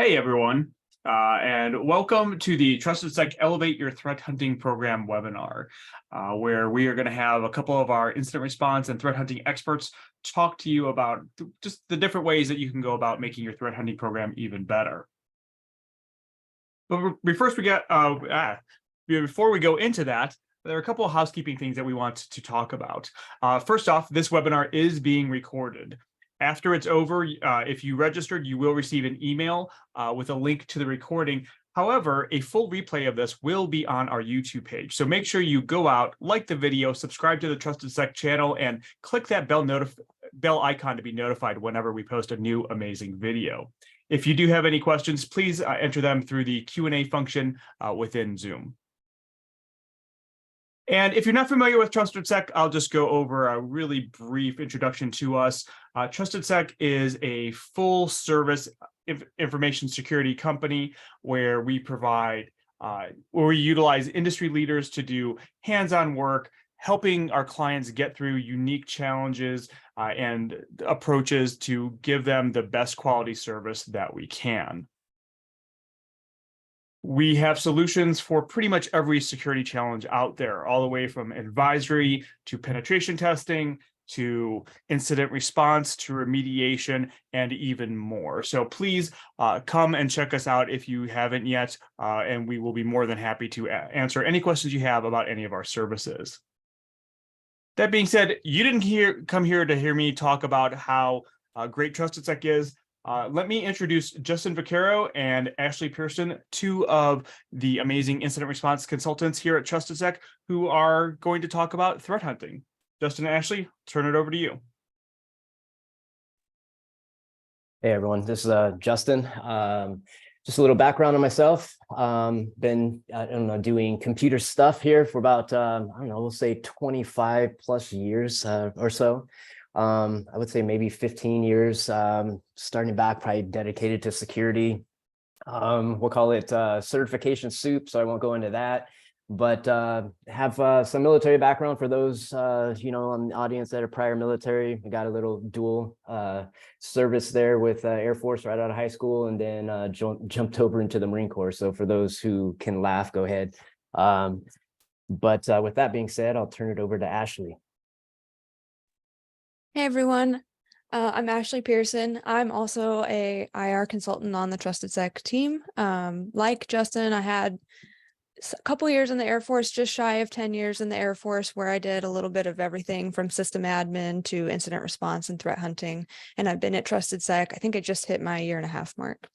Hey everyone, and welcome to the Trusted Sec Elevate Your Threat Hunting Program webinar, where we are going to have a couple of our incident response and threat hunting experts talk to you about just the different ways that you can go about making your threat hunting program even better. But before we go into that, there are a couple of housekeeping things that we want to talk about. First off, this webinar is being recorded. After it's over, if you registered, you will receive an email with a link to the recording. However, a full replay of this will be on our YouTube page. So make sure you go out, like the video, subscribe to the Trusted Sec channel, and click that bell icon to be notified whenever we post a new amazing video. If you do have any questions, please enter them through the Q&A function within Zoom. And if you're not familiar with Trusted Sec, I'll just go over a really brief introduction to us. Trusted Sec is a full service information security company where we provide, where we utilize industry leaders to do hands-on work, helping our clients get through unique challenges and approaches to give them the best quality service that we can. We have solutions for pretty much every security challenge out there, all the way from advisory to penetration testing, to incident response, to remediation, and even more. So please come and check us out if you haven't yet, and we will be more than happy to answer any questions you have about any of our services. That being said, you didn't come here to hear me talk about how great Trusted Sec is. Let me introduce Justin Vaicaro and Ashley Pearson, two of the amazing incident response consultants here at Trusted Sec, who are going to talk about threat hunting. Justin and Ashley, turn it over to you. Hey everyone, this is Justin. Just a little background on myself. Been doing computer stuff here for about we'll say 25 plus years or so. I would say maybe 15 years, starting back, probably dedicated to security. We'll call it certification soup, so I won't go into that, but have some military background for those, on the audience that are prior military. I got a little dual service there with Air Force right out of high school, and then jumped over into the Marine Corps. So for those who can laugh, go ahead. But with that being said, I'll turn it over to Ashley. Hey everyone, I'm Ashley Pearson. I'm also a IR consultant on the Trusted Sec team. Like Justin, I had a couple years in the Air Force, just shy of 10 years in the Air Force, where I did a little bit of everything from system admin to incident response and threat hunting. And I've been at Trusted Sec. I think I just hit my 1.5 year mark.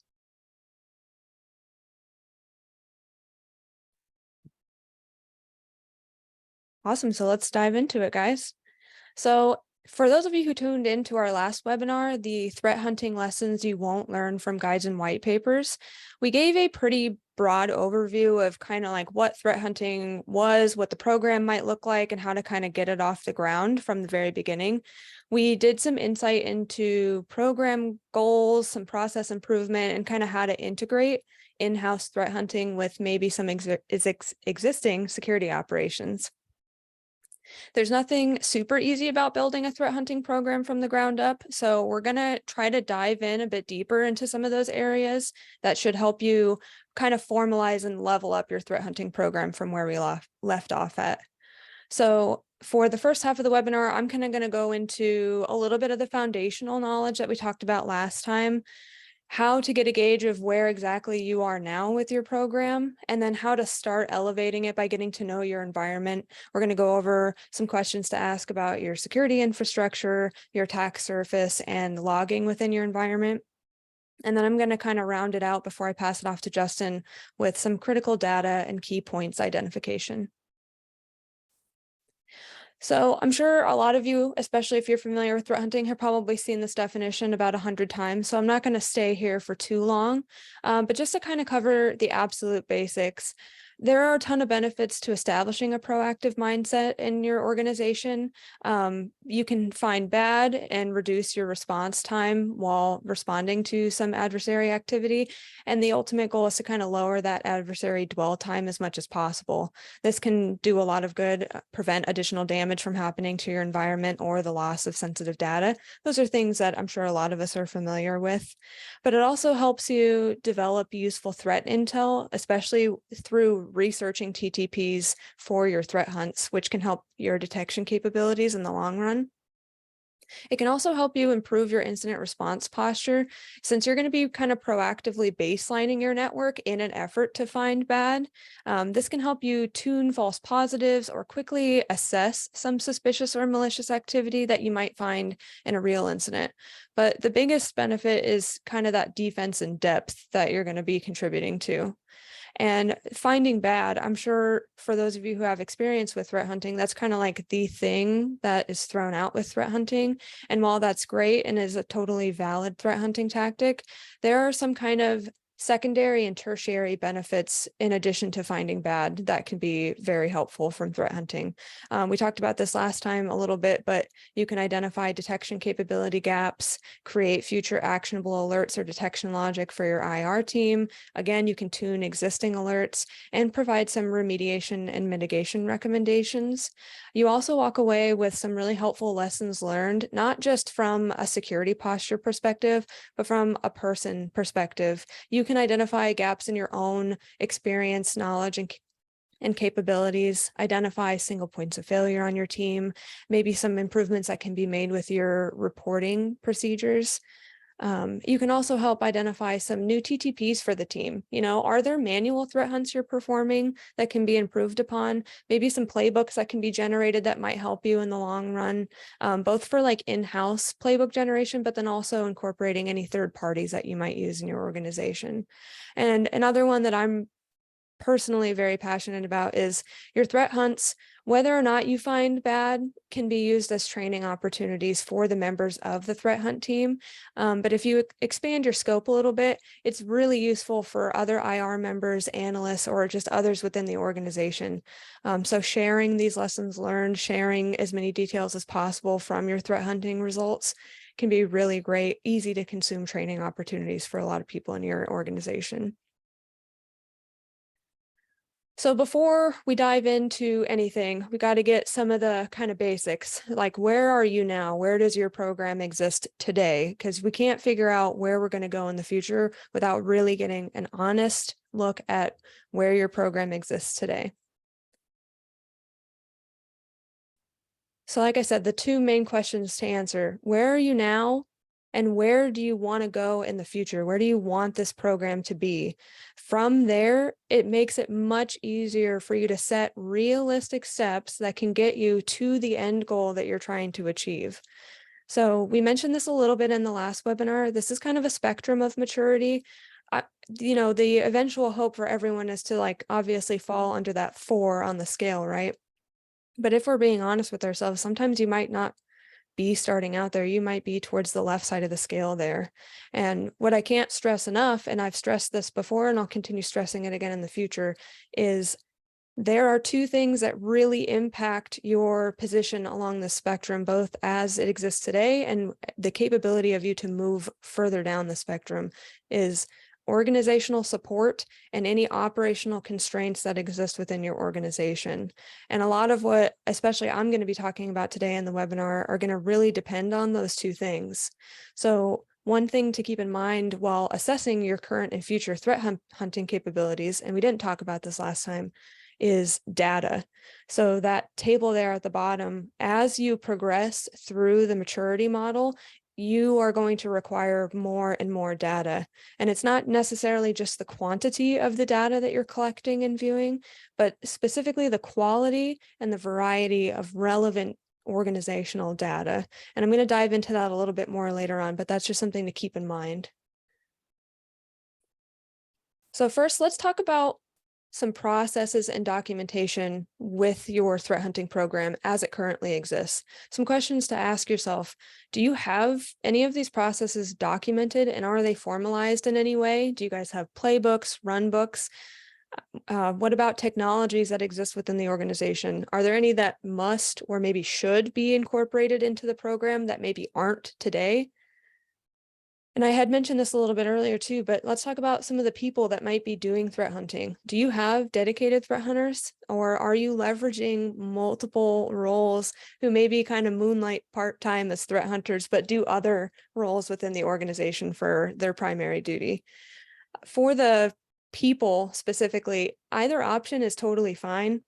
Awesome. So let's dive into it, guys. So for those of you who tuned into our last webinar, the threat hunting lessons you won't learn from guides and white papers, we gave a pretty broad overview of kind of like what threat hunting was, what the program might look like, and how to kind of get it off the ground from the very beginning. We did some insight into program goals, some process improvement, and kind of how to integrate in-house threat hunting with maybe some existing security operations. There's nothing super easy about building a threat hunting program from the ground up, so we're going to try to dive in a bit deeper into some of those areas that should help you kind of formalize and level up your threat hunting program from where we left off at. So for the first half of the webinar, I'm kind of going to go into a little bit of the foundational knowledge that we talked about last time, how to get a gauge of where exactly you are now with your program, and then how to start elevating it by getting to know your environment. We're going to go over some questions to ask about your security infrastructure, your attack surface, and logging within your environment. And then I'm going to kind of round it out before I pass it off to Justin with some critical data and key points identification. So I'm sure a lot of you, especially if you're familiar with threat hunting, have probably seen this definition about 100 times. So I'm not going to stay here for too long, but just to kind of cover the absolute basics. There are a ton of benefits to establishing a proactive mindset in your organization. You can find bad and reduce your response time while responding to some adversary activity. And the ultimate goal is to kind of lower that adversary dwell time as much as possible. This can do a lot of good, prevent additional damage from happening to your environment or the loss of sensitive data. Those are things that I'm sure a lot of us are familiar with. But it also helps you develop useful threat intel, especially through researching TTPs for your threat hunts, which can help your detection capabilities in the long run. It can also help you improve your incident response posture, since you're going to be kind of proactively baselining your network in an effort to find bad. This can help you tune false positives or quickly assess some suspicious or malicious activity that you might find in a real incident. But the biggest benefit is kind of that defense in depth that you're going to be contributing to. And finding bad, I'm sure for those of you who have experience with threat hunting, that's kind of like the thing that is thrown out with threat hunting. And while that's great and is a totally valid threat hunting tactic, there are some kind of secondary and tertiary benefits in addition to finding bad that can be very helpful from threat hunting. We talked about this last time a little bit, but you can identify detection capability gaps, create future actionable alerts or detection logic for your IR team. Again, you can tune existing alerts and provide some remediation and mitigation recommendations. You also walk away with some really helpful lessons learned, not just from a security posture perspective, but from a person perspective. You can identify gaps in your own experience, knowledge, and capabilities, identify single points of failure on your team, maybe some improvements that can be made with your reporting procedures. You can also help identify some new TTPs for the team. You know, are there manual threat hunts you're performing that can be improved upon? Maybe some playbooks that can be generated that might help you in the long run, both for like in-house playbook generation, but then also incorporating any third parties that you might use in your organization. And another one that I'm personally very passionate about is your threat hunts, whether or not you find bad, can be used as training opportunities for the members of the threat hunt team. But if you expand your scope a little bit, it's really useful for other IR members, analysts, or just others within the organization. So sharing these lessons learned, sharing as many details as possible from your threat hunting results can be really great, easy to consume training opportunities for a lot of people in your organization. So before we dive into anything, we got to get some of the kind of basics, like where are you now? Where does your program exist today? Because we can't figure out where we're going to go in the future without really getting an honest look at where your program exists today. So like I said, the two main questions to answer: where are you now? And where do you want to go in the future? Where do you want this program to be? From there, it makes it much easier for you to set realistic steps that can get you to the end goal that you're trying to achieve. So we mentioned this a little bit in the last webinar. This is kind of a spectrum of maturity. You know, the eventual hope for everyone is to like obviously fall under that 4 on the scale, right? But if we're being honest with ourselves, sometimes you might not be starting out there. You might be towards the left side of the scale there. And what I can't stress enough, and I've stressed this before and I'll continue stressing it again in the future, is there are two things that really impact your position along the spectrum, both as it exists today and the capability of you to move further down the spectrum, is organizational support and any operational constraints that exist within your organization. And a lot of what, especially I'm going to be talking about today in the webinar, are going to really depend on those two things. So one thing to keep in mind while assessing your current and future threat hunting capabilities, and we didn't talk about this last time, is data. So that table there at the bottom, as you progress through the maturity model, you are going to require more and more data. And it's not necessarily just the quantity of the data that you're collecting and viewing, but specifically the quality and the variety of relevant organizational data. And I'm going to dive into that a little bit more later on, but that's just something to keep in mind. So first, let's talk about some processes and documentation with your threat hunting program as it currently exists. Some questions to ask yourself: do you have any of these processes documented, and are they formalized in any way? Do you guys have playbooks, run books? What about technologies that exist within the organization? Are there any that must or maybe should be incorporated into the program that maybe aren't today? And I had mentioned this a little bit earlier too, but let's talk about some of the people that might be doing threat hunting. Do you have dedicated threat hunters, or are you leveraging multiple roles who maybe kind of moonlight part-time as threat hunters, but do other roles within the organization for their primary duty? For the people specifically, either option is totally fine.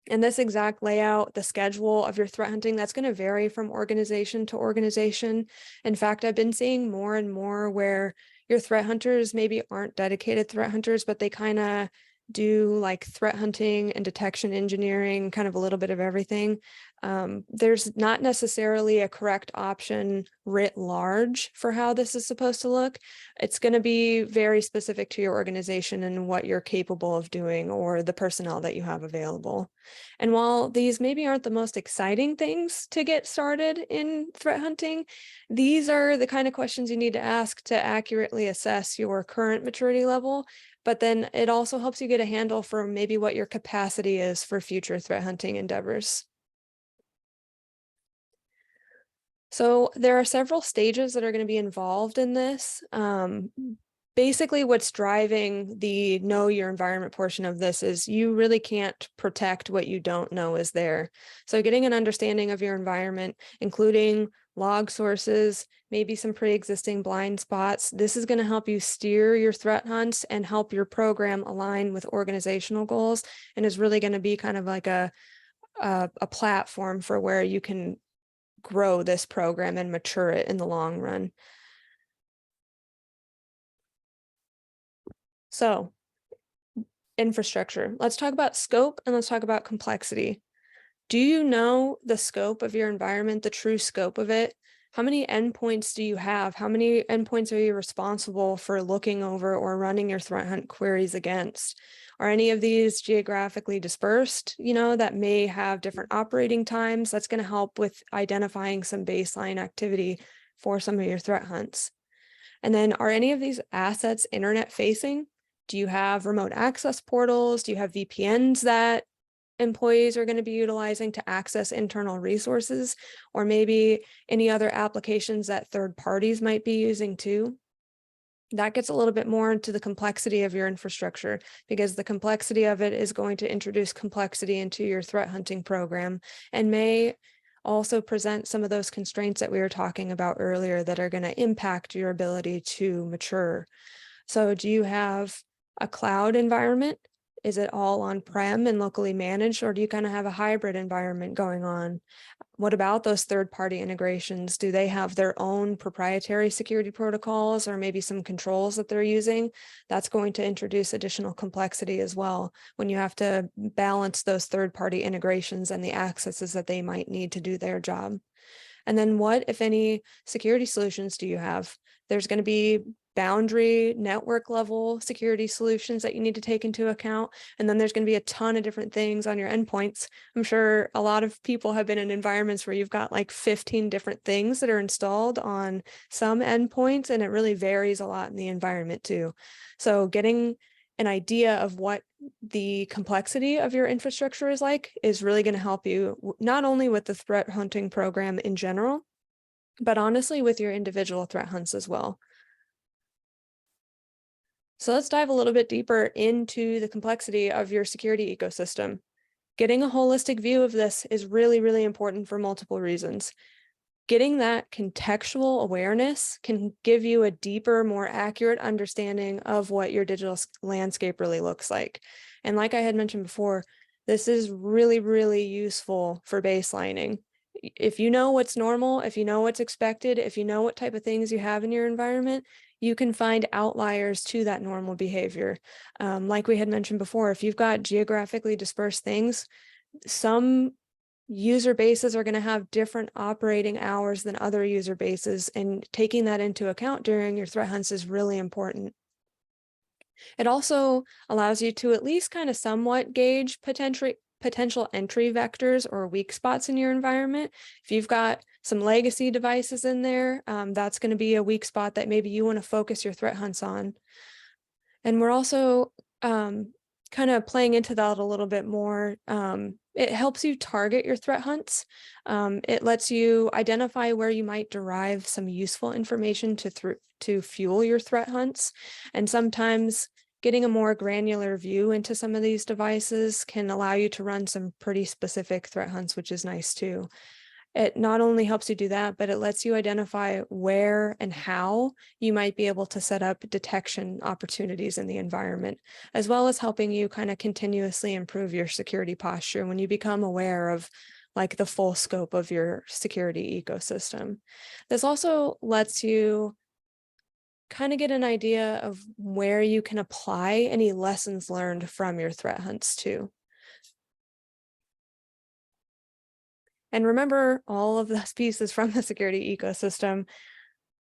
And this exact layout, the schedule of your threat hunting, that's going to vary from organization to organization. In fact, I've been seeing more and more where your threat hunters maybe aren't dedicated threat hunters, but they kind of do like threat hunting and detection engineering, kind of a little bit of everything. There's not necessarily a correct option writ large for how this is supposed to look. It's going to be very specific to your organization and what you're capable of doing or the personnel that you have available. And while these maybe aren't the most exciting things to get started in threat hunting, these are the kind of questions you need to ask to accurately assess your current maturity level. But then it also helps you get a handle for maybe what your capacity is for future threat hunting endeavors. So there are several stages that are going to be involved in this. Basically, what's driving the know your environment portion of this is you really can't protect what you don't know is there. So getting an understanding of your environment, including log sources, maybe some pre-existing blind spots, this is going to help you steer your threat hunts and help your program align with organizational goals, and is really going to be kind of like a platform for where you can grow this program and mature it in the long run. So, infrastructure. Let's talk about scope and let's talk about complexity. Do you know the scope of your environment, the true scope of it? How many endpoints do you have? How many endpoints are you responsible for looking over or running your threat hunt queries against? Are any of these geographically dispersed, that may have different operating times? That's going to help with identifying some baseline activity for some of your threat hunts. And then are any of these assets internet facing? Do you have remote access portals? Do you have VPNs that employees are going to be utilizing to access internal resources, or maybe any other applications that third parties might be using too? That gets a little bit more into the complexity of your infrastructure, because the complexity of it is going to introduce complexity into your threat hunting program and may also present some of those constraints that we were talking about earlier that are going to impact your ability to mature. So do you have a cloud environment? Is it all on-prem and locally managed, or do you kind of have a hybrid environment going on? What about those third-party integrations? Do they have their own proprietary security protocols or maybe some controls that they're using? That's going to introduce additional complexity as well when you have to balance those third-party integrations and the accesses that they might need to do their job. And then what, if any, security solutions do you have? There's going to be boundary network level security solutions that you need to take into account. And then there's going to be a ton of different things on your endpoints. I'm sure a lot of people have been in environments where you've got like 15 different things that are installed on some endpoints, and it really varies a lot in the environment too. So getting an idea of what the complexity of your infrastructure is like is really going to help you not only with the threat hunting program in general, but honestly with your individual threat hunts as well. So let's dive a little bit deeper into the complexity of your security ecosystem. Getting a holistic view of this is really, really important for multiple reasons. Getting that contextual awareness can give you a deeper, more accurate understanding of what your digital landscape really looks like. And like I had mentioned before, this is really, really useful for baselining. If you know what's normal, if you know what's expected, if you know what type of things you have in your environment, you can find outliers to that normal behavior. Like we had mentioned before, if you've got geographically dispersed things, some user bases are going to have different operating hours than other user bases, and taking that into account during your threat hunts is really important. It also allows you to at least kind of somewhat gauge potential entry vectors or weak spots in your environment. If you've got some legacy devices in there, that's going to be a weak spot that maybe you want to focus your threat hunts on. And we're also kind of playing into that a little bit more, it helps you target your threat hunts. It lets you identify where you might derive some useful information to fuel your threat hunts. And sometimes getting a more granular view into some of these devices can allow you to run some pretty specific threat hunts, which is nice too. It not only helps you do that, but it lets you identify where and how you might be able to set up detection opportunities in the environment, as well as helping you kind of continuously improve your security posture when you become aware of like the full scope of your security ecosystem. This also lets you kind of get an idea of where you can apply any lessons learned from your threat hunts too. And remember all of those pieces from the security ecosystem.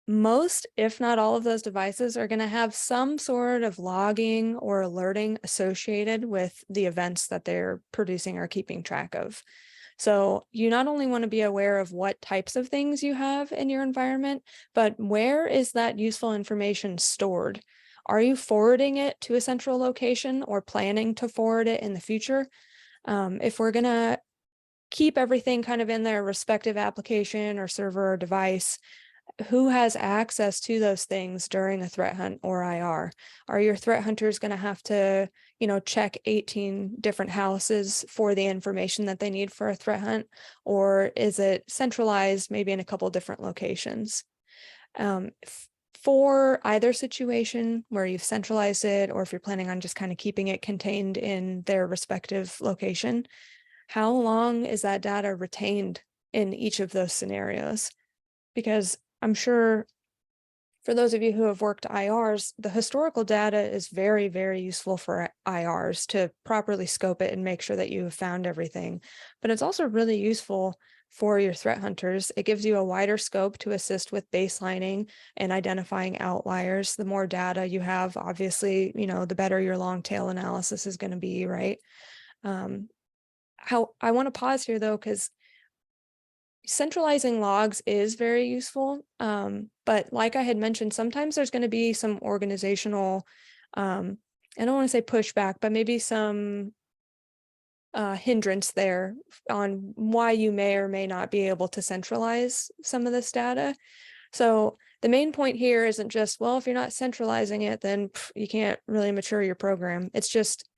Most, if not all of those devices are going to have some sort of logging or alerting associated with the events that they're producing or keeping track of. So you not only want to be aware of what types of things you have in your environment, but where is that useful information stored? Are you forwarding it to a central location or planning to forward it in the future? If we're going to keep everything kind of in their respective application or server or device, who has access to those things during a threat hunt or IR? Are your threat hunters going to have to, check 18 different houses for the information that they need for a threat hunt? Or is it centralized maybe in a couple different locations? For either situation where you've centralized it, or if you're planning on just kind of keeping it contained in their respective location, how long is that data retained in each of those scenarios? Because I'm sure for those of you who have worked IRs, the historical data is very, very useful for IRs to properly scope it and make sure that you have found everything. But it's also really useful for your threat hunters. It gives you a wider scope to assist with baselining and identifying outliers. The more data you have, obviously, the better your long tail analysis is going to be, right? How I want to pause here though, because centralizing logs is very useful. But like I had mentioned, sometimes there's going to be some organizational, I don't want to say pushback, but maybe some hindrance there on why you may or may not be able to centralize some of this data. So the main point here isn't just, well, if you're not centralizing it, then you can't really mature your program. It's just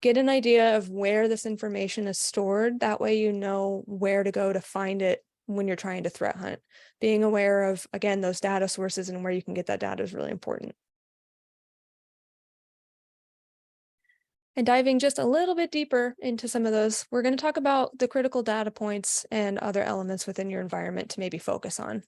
get an idea of where this information is stored. That way you know where to go to find it when you're trying to threat hunt. Being aware of, again, those data sources and where you can get that data is really important. And diving just a little bit deeper into some of those, we're going to talk about the critical data points and other elements within your environment to maybe focus on.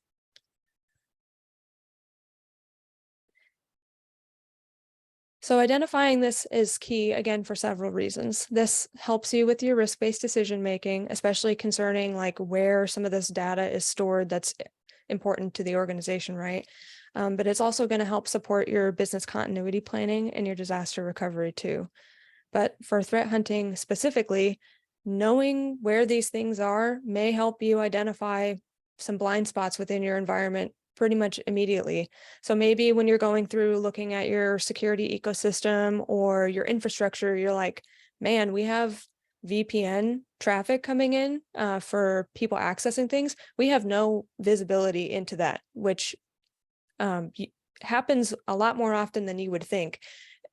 So identifying this is key, again, for several reasons. This helps you with your risk-based decision-making, especially concerning like where some of this data is stored that's important to the organization, right? But it's also going to help support your business continuity planning and your disaster recovery too. But for threat hunting specifically, knowing where these things are may help you identify some blind spots within your environment pretty much immediately. So maybe when you're going through looking at your security ecosystem or your infrastructure, you're like, man, we have VPN traffic coming in for people accessing things. We have no visibility into that, which happens a lot more often than you would think.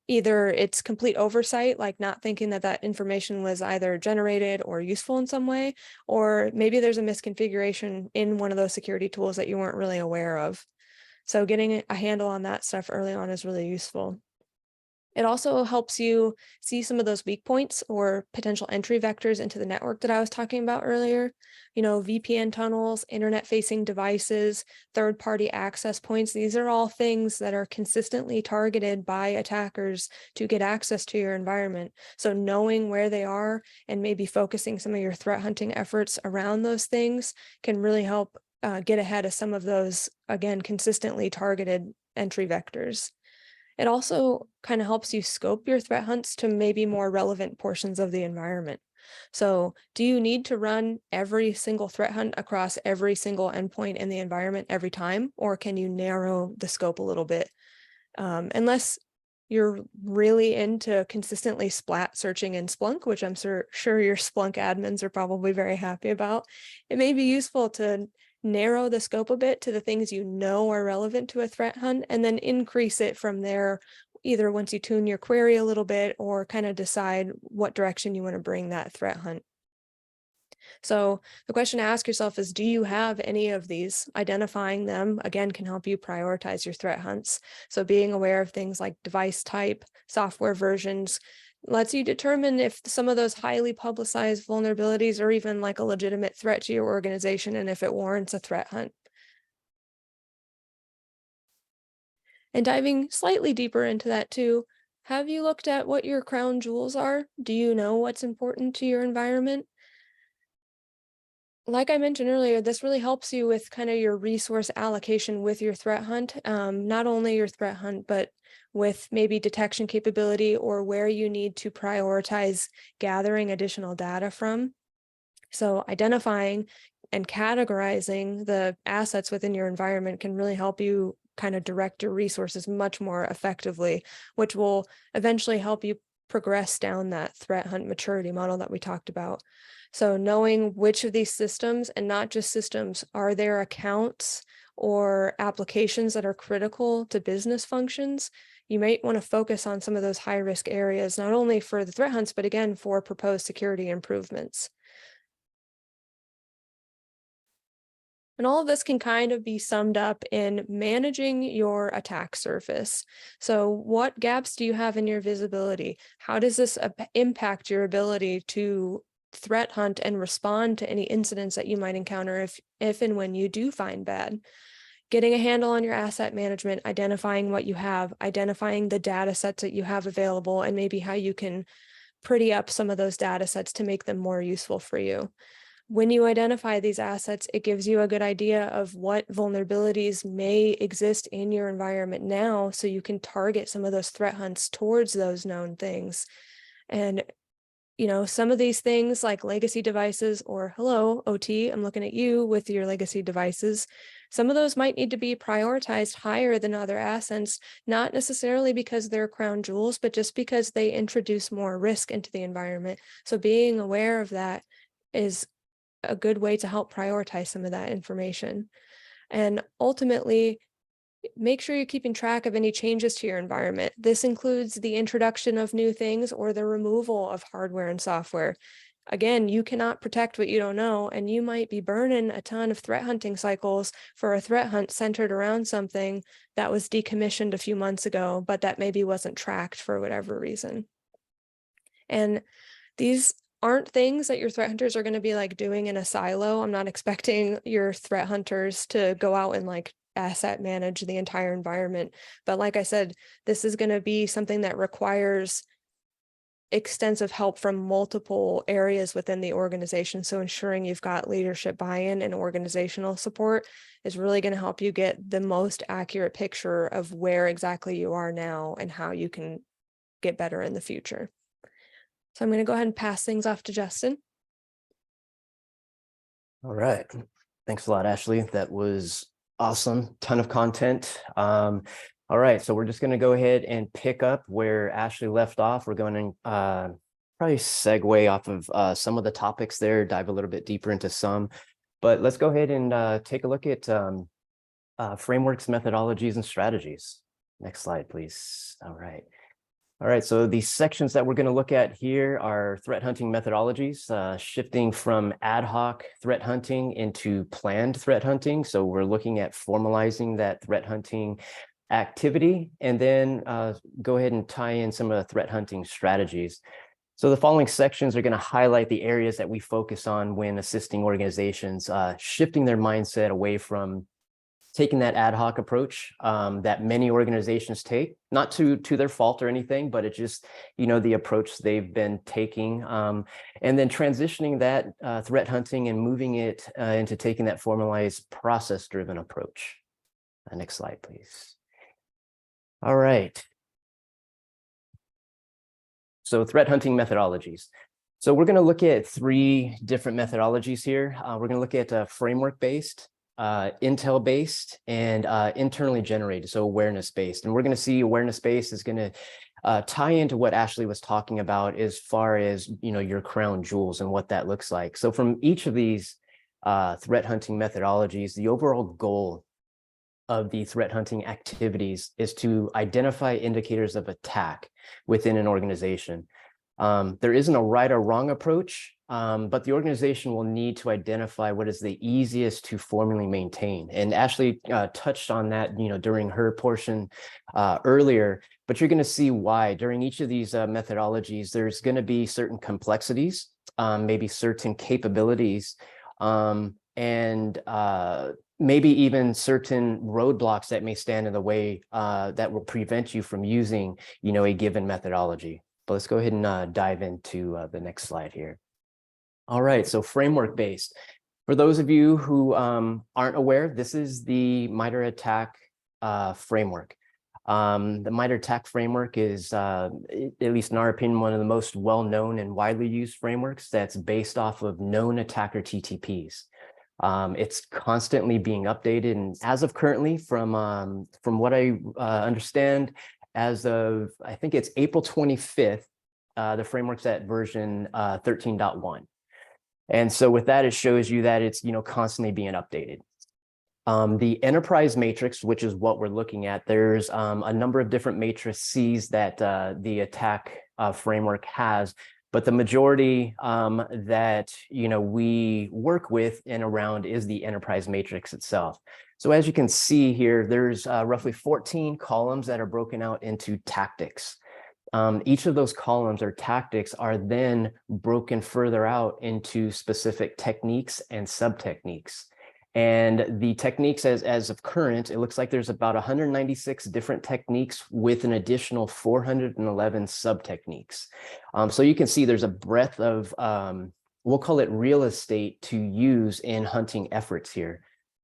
Either it's complete oversight, like not thinking that that information was either generated or useful in some way, or maybe there's a misconfiguration in one of those security tools that you weren't really aware of. So getting a handle on that stuff early on is really useful. It also helps you see some of those weak points or potential entry vectors into the network that I was talking about earlier. VPN tunnels, internet-facing devices, third-party access points. These are all things that are consistently targeted by attackers to get access to your environment. So knowing where they are and maybe focusing some of your threat hunting efforts around those things can really help get ahead of some of those, again, consistently targeted entry vectors. It also kind of helps you scope your threat hunts to maybe more relevant portions of the environment. So do you need to run every single threat hunt across every single endpoint in the environment every time, or can you narrow the scope a little bit? Unless you're really into consistently splat searching in Splunk, which I'm sure your Splunk admins are probably very happy about, it may be useful to narrow the scope a bit to the things you know are relevant to a threat hunt, and then increase it from there, either once you tune your query a little bit or kind of decide what direction you want to bring that threat hunt. So the question to ask yourself is, do you have any of these? Identifying them, again, can help you prioritize your threat hunts. So being aware of things like device type, software versions, lets you determine if some of those highly publicized vulnerabilities are even like a legitimate threat to your organization and if it warrants a threat hunt. And diving slightly deeper into that too, have you looked at what your crown jewels are? Do you know what's important to your environment? Like I mentioned earlier, this really helps you with kind of your resource allocation with your threat hunt, not only your threat hunt, but with maybe detection capability or where you need to prioritize gathering additional data from. So identifying and categorizing the assets within your environment can really help you kind of direct your resources much more effectively, which will eventually help you progress down that threat hunt maturity model that we talked about. So knowing which of these systems, and not just systems, are there accounts or applications that are critical to business functions, you might want to focus on some of those high risk areas, not only for the threat hunts, but again, for proposed security improvements. And all of this can kind of be summed up in managing your attack surface. So what gaps do you have in your visibility? How does this impact your ability to threat hunt and respond to any incidents that you might encounter if and when you do find bad? Getting a handle on your asset management, identifying what you have, identifying the data sets that you have available, and maybe how you can pretty up some of those data sets to make them more useful for you. When you identify these assets, it gives you a good idea of what vulnerabilities may exist in your environment now, so you can target some of those threat hunts towards those known things. And, you know, some of these things like legacy devices, or hello, OT, I'm looking at you with your legacy devices. Some of those might need to be prioritized higher than other assets, not necessarily because they're crown jewels, but just because they introduce more risk into the environment. So being aware of that is a good way to help prioritize some of that information. And ultimately, make sure you're keeping track of any changes to your environment. This includes the introduction of new things or the removal of hardware and software. Again, you cannot protect what you don't know, and you might be burning a ton of threat hunting cycles for a threat hunt centered around something that was decommissioned a few months ago, but that maybe wasn't tracked for whatever reason. And these aren't things that your threat hunters are going to be like doing in a silo. I'm not expecting your threat hunters to go out and like asset manage the entire environment. But like I said, this is going to be something that requires extensive help from multiple areas within the organization. So ensuring you've got leadership buy-in and organizational support is really going to help you get the most accurate picture of where exactly you are now and how you can get better in the future. So I'm going to go ahead and pass things off to Justin. All right. Thanks a lot, Ashley. That was awesome. Ton of content. All right. So we're just going to go ahead and pick up where Ashley left off. We're going to probably segue off of some of the topics there, dive a little bit deeper into some. But let's go ahead and take a look at frameworks, methodologies, and strategies. Next slide, please. All right. All right, so the sections that we're going to look at here are threat hunting methodologies, shifting from ad hoc threat hunting into planned threat hunting. So we're looking at formalizing that threat hunting activity, and then go ahead and tie in some of the threat hunting strategies. So the following sections are going to highlight the areas that we focus on when assisting organizations, shifting their mindset away from taking that ad hoc approach that many organizations take, not to their fault or anything, but it's just, you know, the approach they've been taking, and then transitioning that threat hunting and moving it into taking that formalized process-driven approach. Next slide, please. All right. So threat hunting methodologies. So we're going to look at 3 different methodologies here. We're going to look at framework-based, intel-based and internally generated, so awareness-based. And we're going to see awareness-based is going to tie into what Ashley was talking about as far as, your crown jewels and what that looks like. So from each of these threat hunting methodologies, the overall goal of the threat hunting activities is to identify indicators of attack within an organization. There isn't a right or wrong approach, but the organization will need to identify what is the easiest to formally maintain. And Ashley touched on that, during her portion earlier, but you're going to see why. During each of these methodologies, there's going to be certain complexities, maybe certain capabilities, and maybe even certain roadblocks that may stand in the way that will prevent you from using, a given methodology. But let's go ahead and dive into the next slide here. All right, so framework based. For those of you who aren't aware, this is the MITRE ATT&CK framework. The MITRE ATT&CK framework is, at least in our opinion, one of the most well-known and widely used frameworks that's based off of known attacker TTPs. It's constantly being updated, and as of currently, from what I understand, as of, I think it's April 25th, the framework's at version 13.1. And so with that, it shows you that it's, constantly being updated. The enterprise matrix, which is what we're looking at, there's a number of different matrices that the attack framework has, but the majority that we work with and around is the enterprise matrix itself. So as you can see here, there's roughly 14 columns that are broken out into tactics. Each of those columns or tactics are then broken further out into specific techniques and sub-techniques. And the techniques, as of current, it looks like there's about 196 different techniques with an additional 411 sub-techniques. So you can see there's a breadth of, we'll call it real estate to use in hunting efforts here.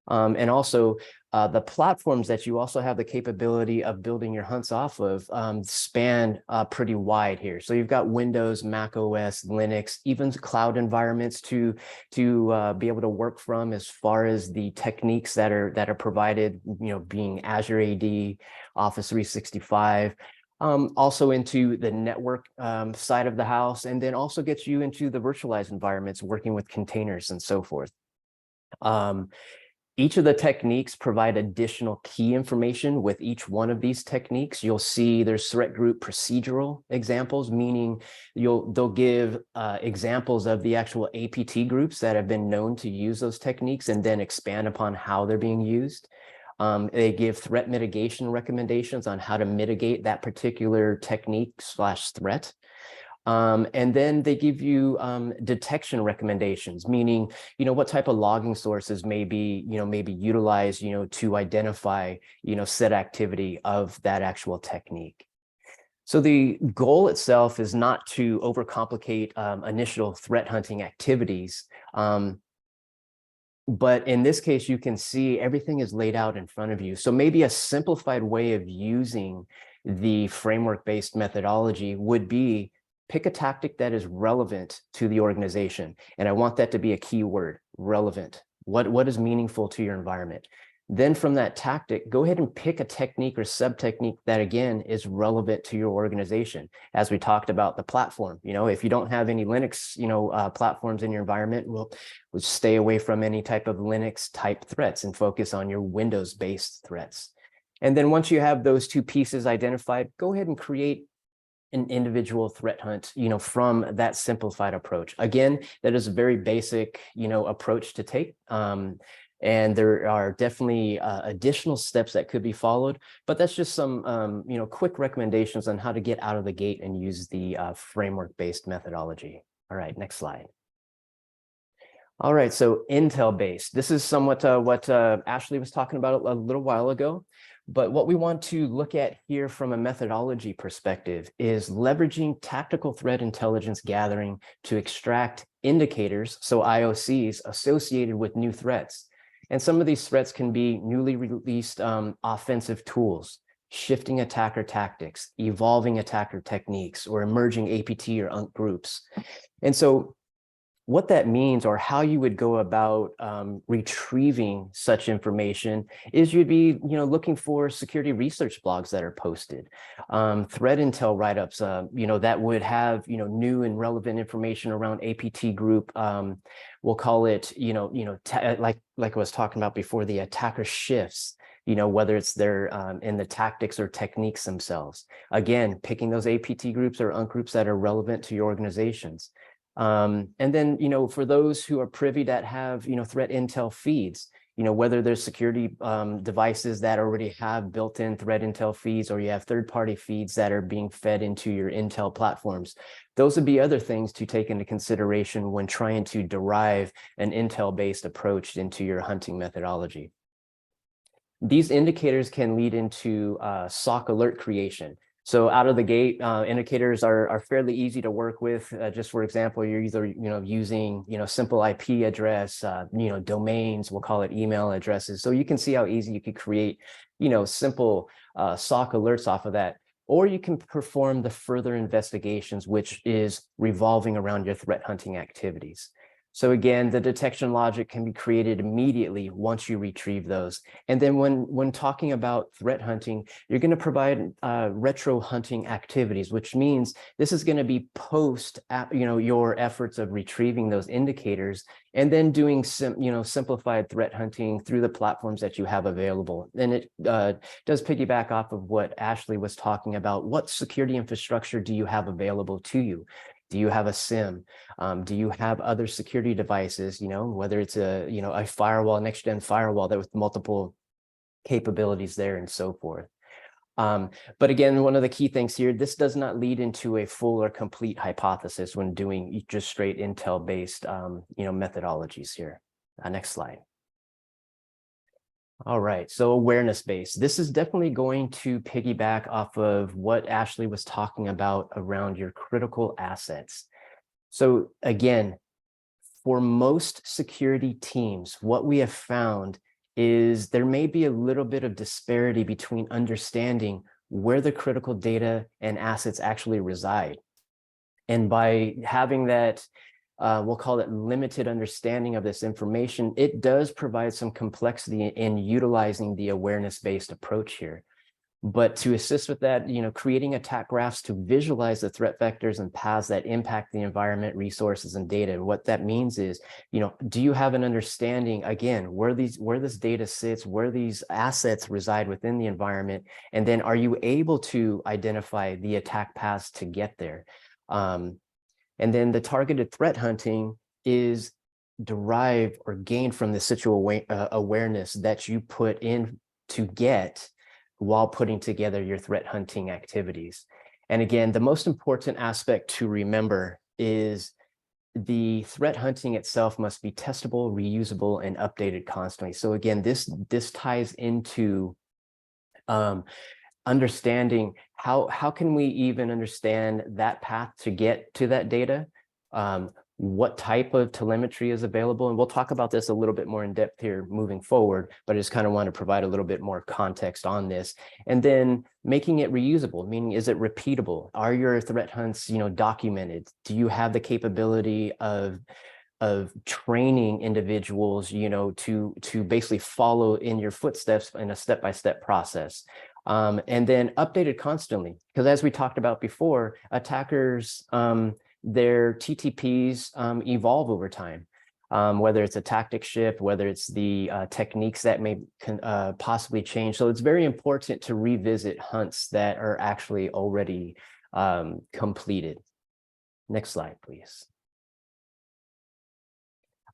And also the platforms that you also have the capability of building your hunts off of span pretty wide here. So you've got Windows, Mac OS, Linux, even cloud environments to be able to work from, as far as the techniques that are provided, being Azure AD, Office 365. Also into the network side of the house, and then also gets you into the virtualized environments, working with containers and so forth. Each of the techniques provide additional key information with each one of these techniques. You'll see there's threat group procedural examples, meaning they'll give examples of the actual APT groups that have been known to use those techniques and then expand upon how they're being used. They give threat mitigation recommendations on how to mitigate that particular technique / threat. And then they give you detection recommendations, meaning, what type of logging sources may be utilized, to identify, said activity of that actual technique. So the goal itself is not to overcomplicate initial threat hunting activities. But in this case, you can see everything is laid out in front of you. So maybe a simplified way of using the framework-based methodology would be pick a tactic that is relevant to the organization. And I want that to be a key word, relevant. What is meaningful to your environment? Then from that tactic, go ahead and pick a technique or sub-technique that, again, is relevant to your organization. As we talked about the platform, if you don't have any Linux, platforms in your environment, we'll stay away from any type of Linux type threats and focus on your Windows-based threats. And then once you have those two pieces identified, go ahead and create an individual threat hunt, from that simplified approach. Again, that is a very basic, approach to take. And there are definitely additional steps that could be followed, but that's just some, quick recommendations on how to get out of the gate and use the framework-based methodology. All right, next slide. All right, so Intel-based. This is somewhat what Ashley was talking about a little while ago. But what we want to look at here from a methodology perspective is leveraging tactical threat intelligence gathering to extract indicators, so IOCs, associated with new threats. And some of these threats can be newly released offensive tools, shifting attacker tactics, evolving attacker techniques, or emerging APT or UNC groups. And so what that means, or how you would go about retrieving such information, is you'd be, looking for security research blogs that are posted, threat intel write-ups, that would have, new and relevant information around APT group. We'll call it, like I was talking about before, the attacker shifts, whether it's their in the tactics or techniques themselves. Again, picking those APT groups or UNC groups that are relevant to your organizations. And then, for those who are privy that have, threat intel feeds, whether there's security devices that already have built-in threat intel feeds, or you have third-party feeds that are being fed into your intel platforms. Those would be other things to take into consideration when trying to derive an intel-based approach into your hunting methodology. These indicators can lead into SOC alert creation. So out of the gate, indicators are fairly easy to work with. Just for example, you're either using simple IP address, domains, we'll call it email addresses. So you can see how easy you could create simple SOC alerts off of that. Or you can perform the further investigations, which is revolving around your threat hunting activities. So again, the detection logic can be created immediately once you retrieve those. And then when talking about threat hunting, you're going to provide retro hunting activities, which means this is going to be post your efforts of retrieving those indicators, and then doing simplified threat hunting through the platforms that you have available. And it does piggyback off of what Ashley was talking about. What security infrastructure do you have available to you? Do you have a SIM? Do you have other security devices, whether it's a firewall, next-gen firewall that with multiple capabilities there and so forth. But again, one of the key things here, this does not lead into a full or complete hypothesis when doing just straight intel-based, methodologies here. Next slide. All right, so awareness-based. This is definitely going to piggyback off of what Ashley was talking about around your critical assets. So again, for most security teams, what we have found is there may be a little bit of disparity between understanding where the critical data and assets actually reside. And by having that, we'll call it limited understanding of this information, it does provide some complexity in utilizing the awareness-based approach here. But to assist with that, creating attack graphs to visualize the threat vectors and paths that impact the environment, resources, and data. And what that means is, do you have an understanding, again, where this data sits, where these assets reside within the environment, and then are you able to identify the attack paths to get there? And then the targeted threat hunting is derived or gained from the situational awareness that you put in to get while putting together your threat hunting activities. And again, the most important aspect to remember is the threat hunting itself must be testable, reusable, and updated constantly. So again, this ties into understanding how can we even understand that path to get to that data, what type of telemetry is available, and we'll talk about this a little bit more in depth here moving forward, but I just kind of want to provide a little bit more context on this. And then making it reusable, meaning is it repeatable? Are your threat hunts documented? Do you have the capability of training individuals to basically follow in your footsteps in a step-by-step process? And then updated constantly, because as we talked about before, attackers, their TTPs evolve over time, whether it's a tactic shift, whether it's the techniques that may possibly change. So it's very important to revisit hunts that are actually already completed. Next slide, please.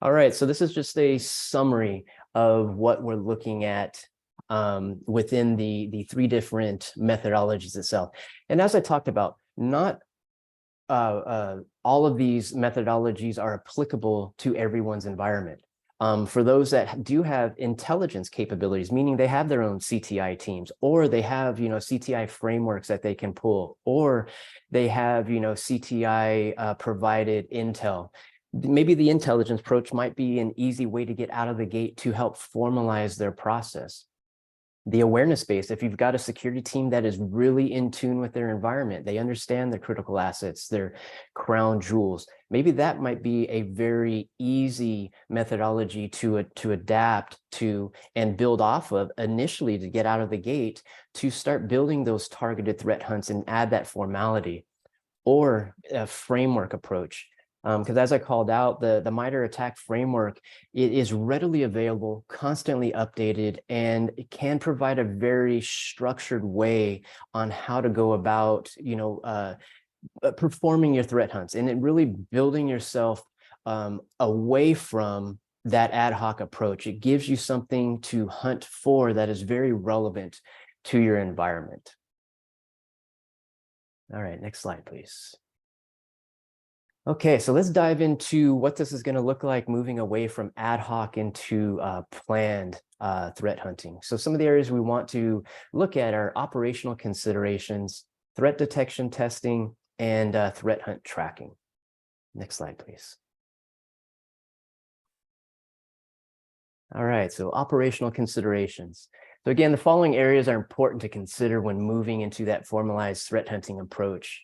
All right, so this is just a summary of what we're looking at within the three different methodologies itself. And as I talked about, not all of these methodologies are applicable to everyone's environment. For those that do have intelligence capabilities, meaning they have their own CTI teams, or they have CTI frameworks that they can pull, or they have CTI provided intel. Maybe the intelligence approach might be an easy way to get out of the gate to help formalize their process. The awareness base, if you've got a security team that is really in tune with their environment, they understand their critical assets, their crown jewels, maybe that might be a very easy methodology to adapt to and build off of initially to get out of the gate, to start building those targeted threat hunts and add that formality. Or a framework approach. Because as I called out, the MITRE ATT&CK framework, it is readily available, constantly updated, and it can provide a very structured way on how to go about, performing your threat hunts, and it really building yourself away from that ad hoc approach. It gives you something to hunt for that is very relevant to your environment. All right, next slide, please. Okay, so let's dive into what this is going to look like moving away from ad hoc into planned threat hunting. So some of the areas we want to look at are operational considerations, threat detection testing, and threat hunt tracking. Next slide, please. All right, so operational considerations. So again, the following areas are important to consider when moving into that formalized threat hunting approach.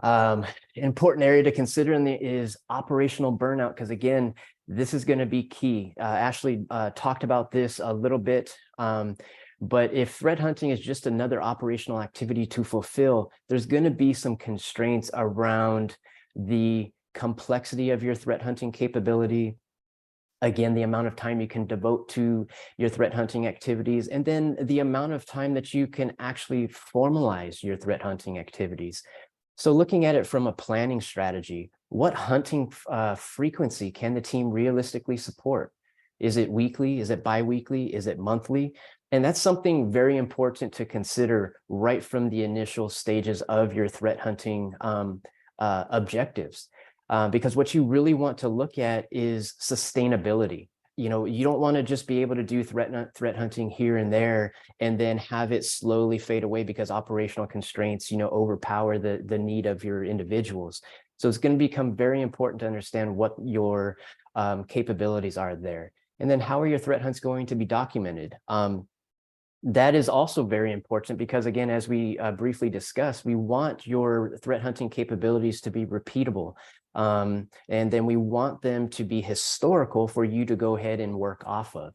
An important area to consider is operational burnout, because again, this is going to be key. Ashley talked about this a little bit, but if threat hunting is just another operational activity to fulfill, there's going to be some constraints around the complexity of your threat hunting capability. Again, the amount of time you can devote to your threat hunting activities, and then the amount of time that you can actually formalize your threat hunting activities. So looking at it from a planning strategy, what hunting frequency can the team realistically support? Is it weekly? Is it biweekly? Is it monthly? And that's something very important to consider right from the initial stages of your threat hunting objectives. Because what you really want to look at is sustainability. You don't want to just be able to do threat hunting here and there and then have it slowly fade away because operational constraints, overpower the need of your individuals. So it's going to become very important to understand what your capabilities are there. And then how are your threat hunts going to be documented? That is also very important because, again, as we briefly discussed, we want your threat hunting capabilities to be repeatable. And then we want them to be historical for you to go ahead and work off of.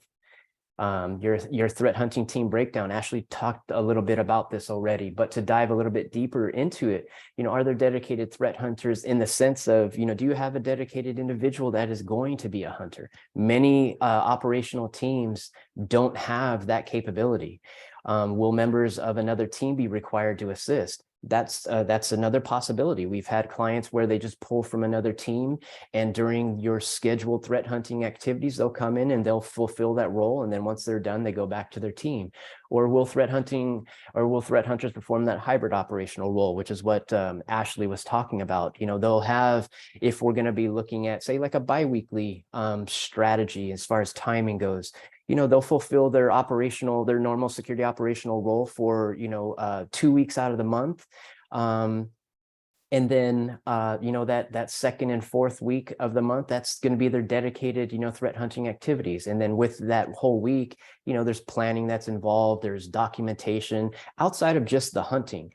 Your threat hunting team breakdown, Ashley talked a little bit about this already, but to dive a little bit deeper into it, are there dedicated threat hunters in the sense of, do you have a dedicated individual that is going to be a hunter? Many operational teams don't have that capability. Will members of another team be required to assist? That's another possibility. We've had clients where they just pull from another team, and during your scheduled threat hunting activities, they'll come in and they'll fulfill that role. And then once they're done, they go back to their team. Or will threat hunters perform that hybrid operational role, which is what Ashley was talking about. They'll have, if we're going to be looking at, say, like a biweekly strategy as far as timing goes, they'll fulfill their normal security operational role for, 2 weeks out of the month. And then, that second and fourth week of the month, that's going to be their dedicated, threat hunting activities. And then with that whole week, there's planning that's involved, there's documentation outside of just the hunting.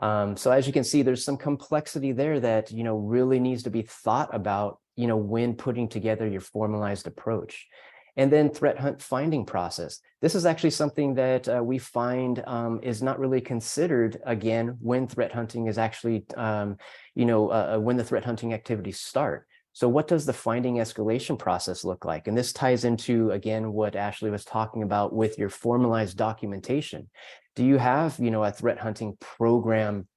So as you can see, there's some complexity there that, really needs to be thought about, when putting together your formalized approach. And then threat hunt finding process. This is actually something that we find is not really considered, again, when threat hunting is actually, when the threat hunting activities start. So what does the finding escalation process look like? And this ties into, again, what Ashley was talking about with your formalized documentation. Do you have, a threat hunting program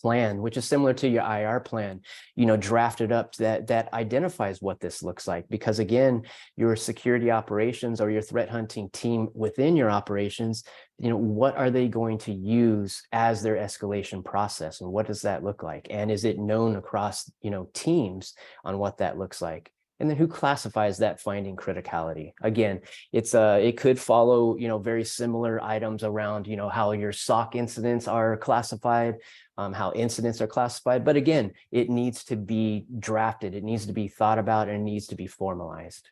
plan, which is similar to your IR plan, drafted up that identifies what this looks like? Because again, your security operations or your threat hunting team within your operations, what are they going to use as their escalation process, and what does that look like? And is it known across, teams on what that looks like? And then who classifies that finding criticality? Again, it could follow, very similar items around, how your SOC incidents are classified, how incidents are classified. But again, it needs to be drafted. It needs to be thought about, and it needs to be formalized.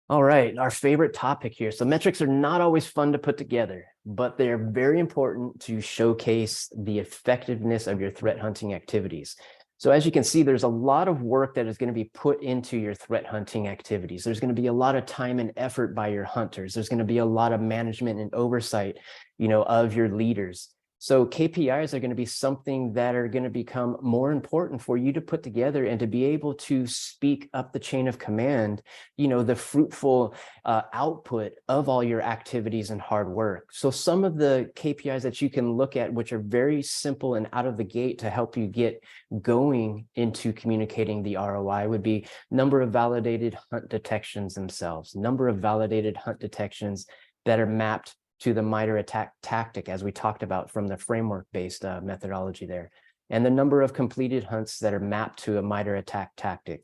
All right, our favorite topic here. So metrics are not always fun to put together, but they're very important to showcase the effectiveness of your threat hunting activities. So as you can see, there's a lot of work that is going to be put into your threat hunting activities. There's going to be a lot of time and effort by your hunters. There's going to be a lot of management and oversight, of your leaders. So KPIs are going to be something that are going to become more important for you to put together and to be able to speak up the chain of command, the fruitful output of all your activities and hard work. So some of the KPIs that you can look at, which are very simple and out of the gate to help you get going into communicating the ROI, would be number of validated hunt detections themselves, number of validated hunt detections that are mapped to the MITRE attack tactic, as we talked about from the framework-based methodology there, and the number of completed hunts that are mapped to a MITRE attack tactic.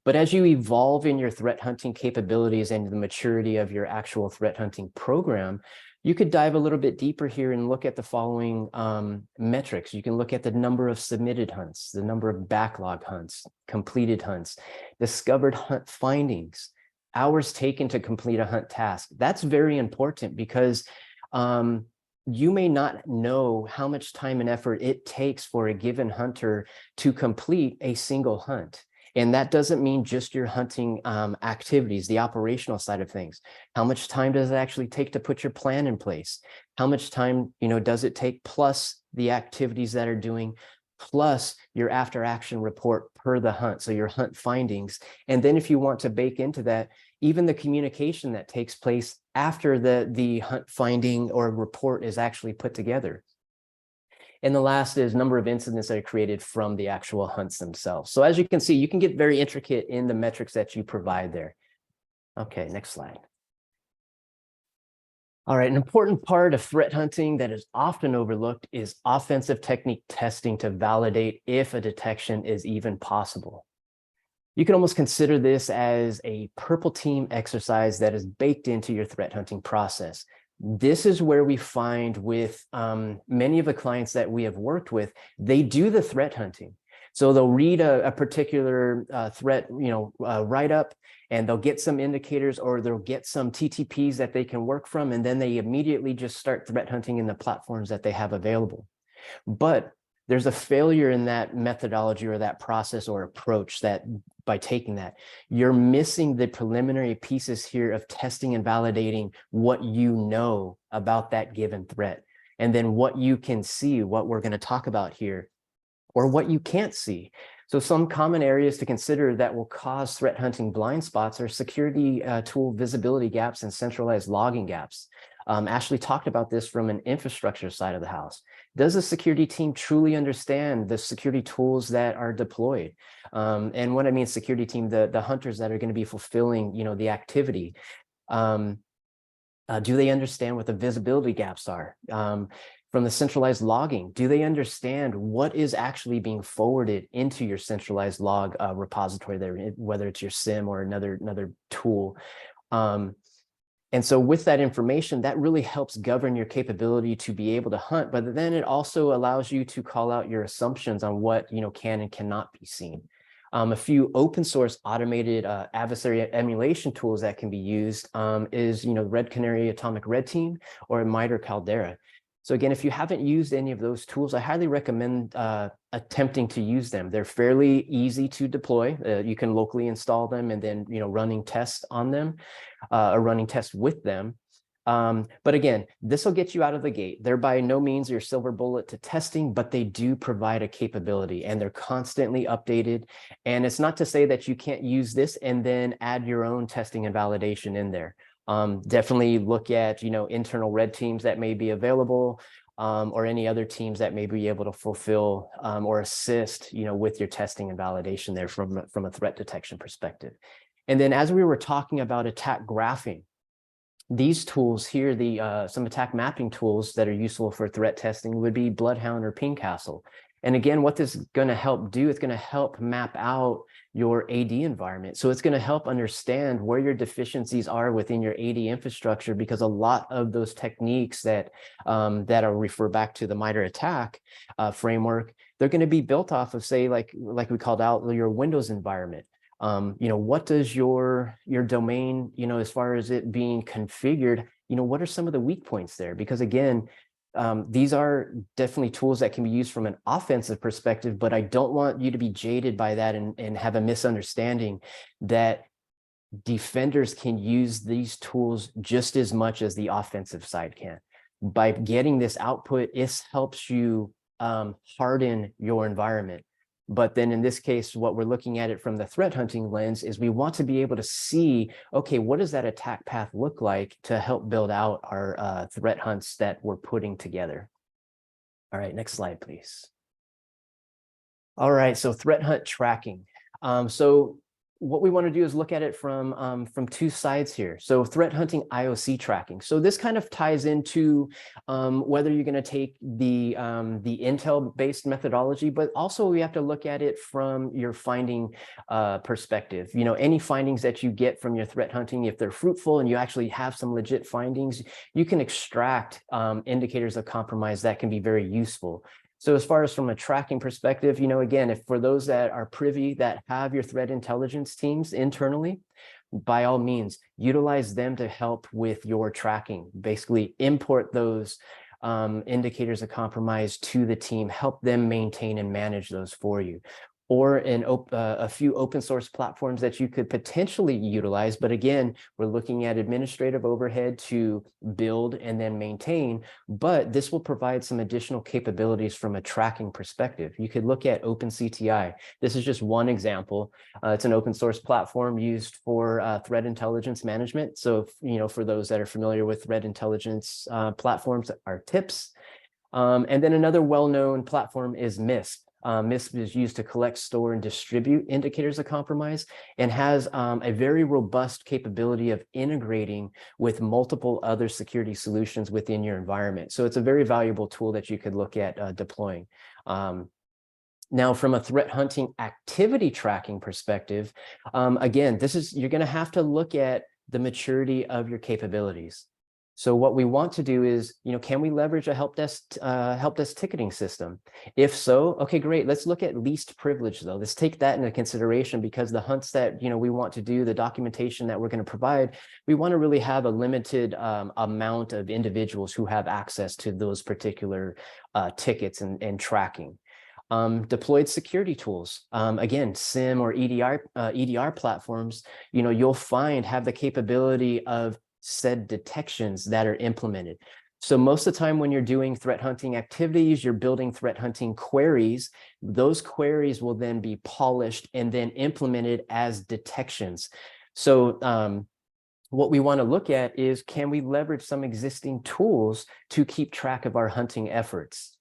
But as you evolve in your threat hunting capabilities and the maturity of your actual threat hunting program, you could dive a little bit deeper here and look at the following metrics. You can look at the number of submitted hunts, the number of backlog hunts, completed hunts, discovered hunt findings, hours taken to complete a hunt task. That's very important because you may not know how much time and effort it takes for a given hunter to complete a single hunt. And that doesn't mean just your hunting activities, the operational side of things. How much time does it actually take to put your plan in place? How much time, does it take, plus the activities that are doing, plus your after action report per the hunt, so your hunt findings. And then if you want to bake into that, even the communication that takes place after the hunt finding or report is actually put together. And the last is number of incidents that are created from the actual hunts themselves. So as you can see, you can get very intricate in the metrics that you provide there. Okay, next slide. All right, an important part of threat hunting that is often overlooked is offensive technique testing to validate if a detection is even possible. You can almost consider this as a purple team exercise that is baked into your threat hunting process. This is where we find with many of the clients that we have worked with, they do the threat hunting. So they'll read a particular threat, write-up, and they'll get some indicators or they'll get some TTPs that they can work from, and then they immediately just start threat hunting in the platforms that they have available. But there's a failure in that methodology or that process or approach that by taking that, you're missing the preliminary pieces here of testing and validating what you know about that given threat. And then what you can see, what we're going to talk about here, or what you can't see. So some common areas to consider that will cause threat hunting blind spots are security tool visibility gaps and centralized logging gaps. Ashley talked about this from an infrastructure side of the house. Does the security team truly understand the security tools that are deployed? And what I mean security team, the hunters that are going to be fulfilling, the activity. Do they understand what the visibility gaps are? From the centralized logging, do they understand what is actually being forwarded into your centralized log repository there, whether it's your SIM or another tool? And so with that information, that really helps govern your capability to be able to hunt, but then it also allows you to call out your assumptions on what can and cannot be seen. A few open source automated adversary emulation tools that can be used is Red Canary Atomic Red Team or MITRE Caldera. So again, if you haven't used any of those tools, I highly recommend attempting to use them. They're fairly easy to deploy. You can locally install them and then running tests on them or running tests with them. But again, this will get you out of the gate. They're by no means your silver bullet to testing, but they do provide a capability and they're constantly updated. And it's not to say that you can't use this and then add your own testing and validation in there. Definitely look at, internal red teams that may be available or any other teams that may be able to fulfill or assist, with your testing and validation there from a threat detection perspective. And then as we were talking about attack graphing, these tools here, some attack mapping tools that are useful for threat testing would be Bloodhound or Ping Castle. And again, what this is going to help do, it's going to help map out your AD environment. So it's going to help understand where your deficiencies are within your AD infrastructure, because a lot of those techniques that I'll refer back to the MITRE attack framework, they're going to be built off of, say, like we called out, your Windows environment. What does your domain, as far as it being configured, what are some of the weak points there? Because again, these are definitely tools that can be used from an offensive perspective, but I don't want you to be jaded by that and have a misunderstanding that defenders can use these tools just as much as the offensive side can. By getting this output, it helps you harden your environment. But then in this case, what we're looking at it from the threat hunting lens is we want to be able to see, okay, what does that attack path look like to help build out our threat hunts that we're putting together. All right, next slide, please. All right, so threat hunt tracking. So what we want to do is look at it from two sides here. So threat hunting IOC tracking. So this kind of ties into whether you're going to take the Intel-based methodology, but also we have to look at it from your finding perspective. Any findings that you get from your threat hunting, if they're fruitful and you actually have some legit findings, you can extract indicators of compromise that can be very useful. So as far as from a tracking perspective, again, if for those that are privy that have your threat intelligence teams internally, by all means, utilize them to help with your tracking. Basically, import those indicators of compromise to the team, help them maintain and manage those for you. Or in a few open source platforms that you could potentially utilize. But again, we're looking at administrative overhead to build and then maintain, but this will provide some additional capabilities from a tracking perspective. You could look at OpenCTI. This is just one example. It's an open source platform used for threat intelligence management. So, for those that are familiar with threat intelligence platforms, are TIPS. And then another well-known platform is MISP. MISP is used to collect, store, and distribute indicators of compromise and has a very robust capability of integrating with multiple other security solutions within your environment. So it's a very valuable tool that you could look at deploying. Now, from a threat hunting activity tracking perspective, again, you're going to have to look at the maturity of your capabilities. So what we want to do is, can we leverage a help desk ticketing system? If so, okay, great. Let's look at least privilege though. Let's take that into consideration because the hunts that, we want to do, the documentation that we're going to provide, we want to really have a limited amount of individuals who have access to those particular tickets and tracking. Deployed security tools, again, SIM or EDR platforms, you'll find have the capability of said detections that are implemented. So most of the time when you're doing threat hunting activities, you're building threat hunting queries. Those queries will then be polished and then implemented as detections. So what we want to look at is, can we leverage some existing tools to keep track of our hunting efforts?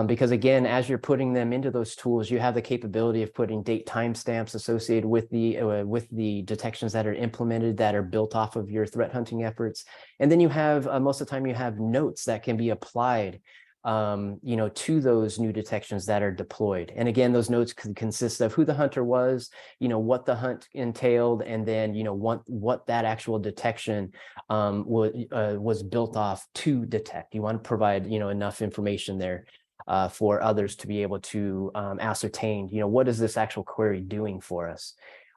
Because again, as you're putting them into those tools, you have the capability of putting date timestamps associated with the detections that are implemented that are built off of your threat hunting efforts. And then you have, most of the time you have notes that can be applied, to those new detections that are deployed. And again, those notes could consist of who the hunter was, what the hunt entailed, and then, what that actual detection was built off to detect. You want to provide, enough information there for others to be able to ascertain, what is this actual query doing for us?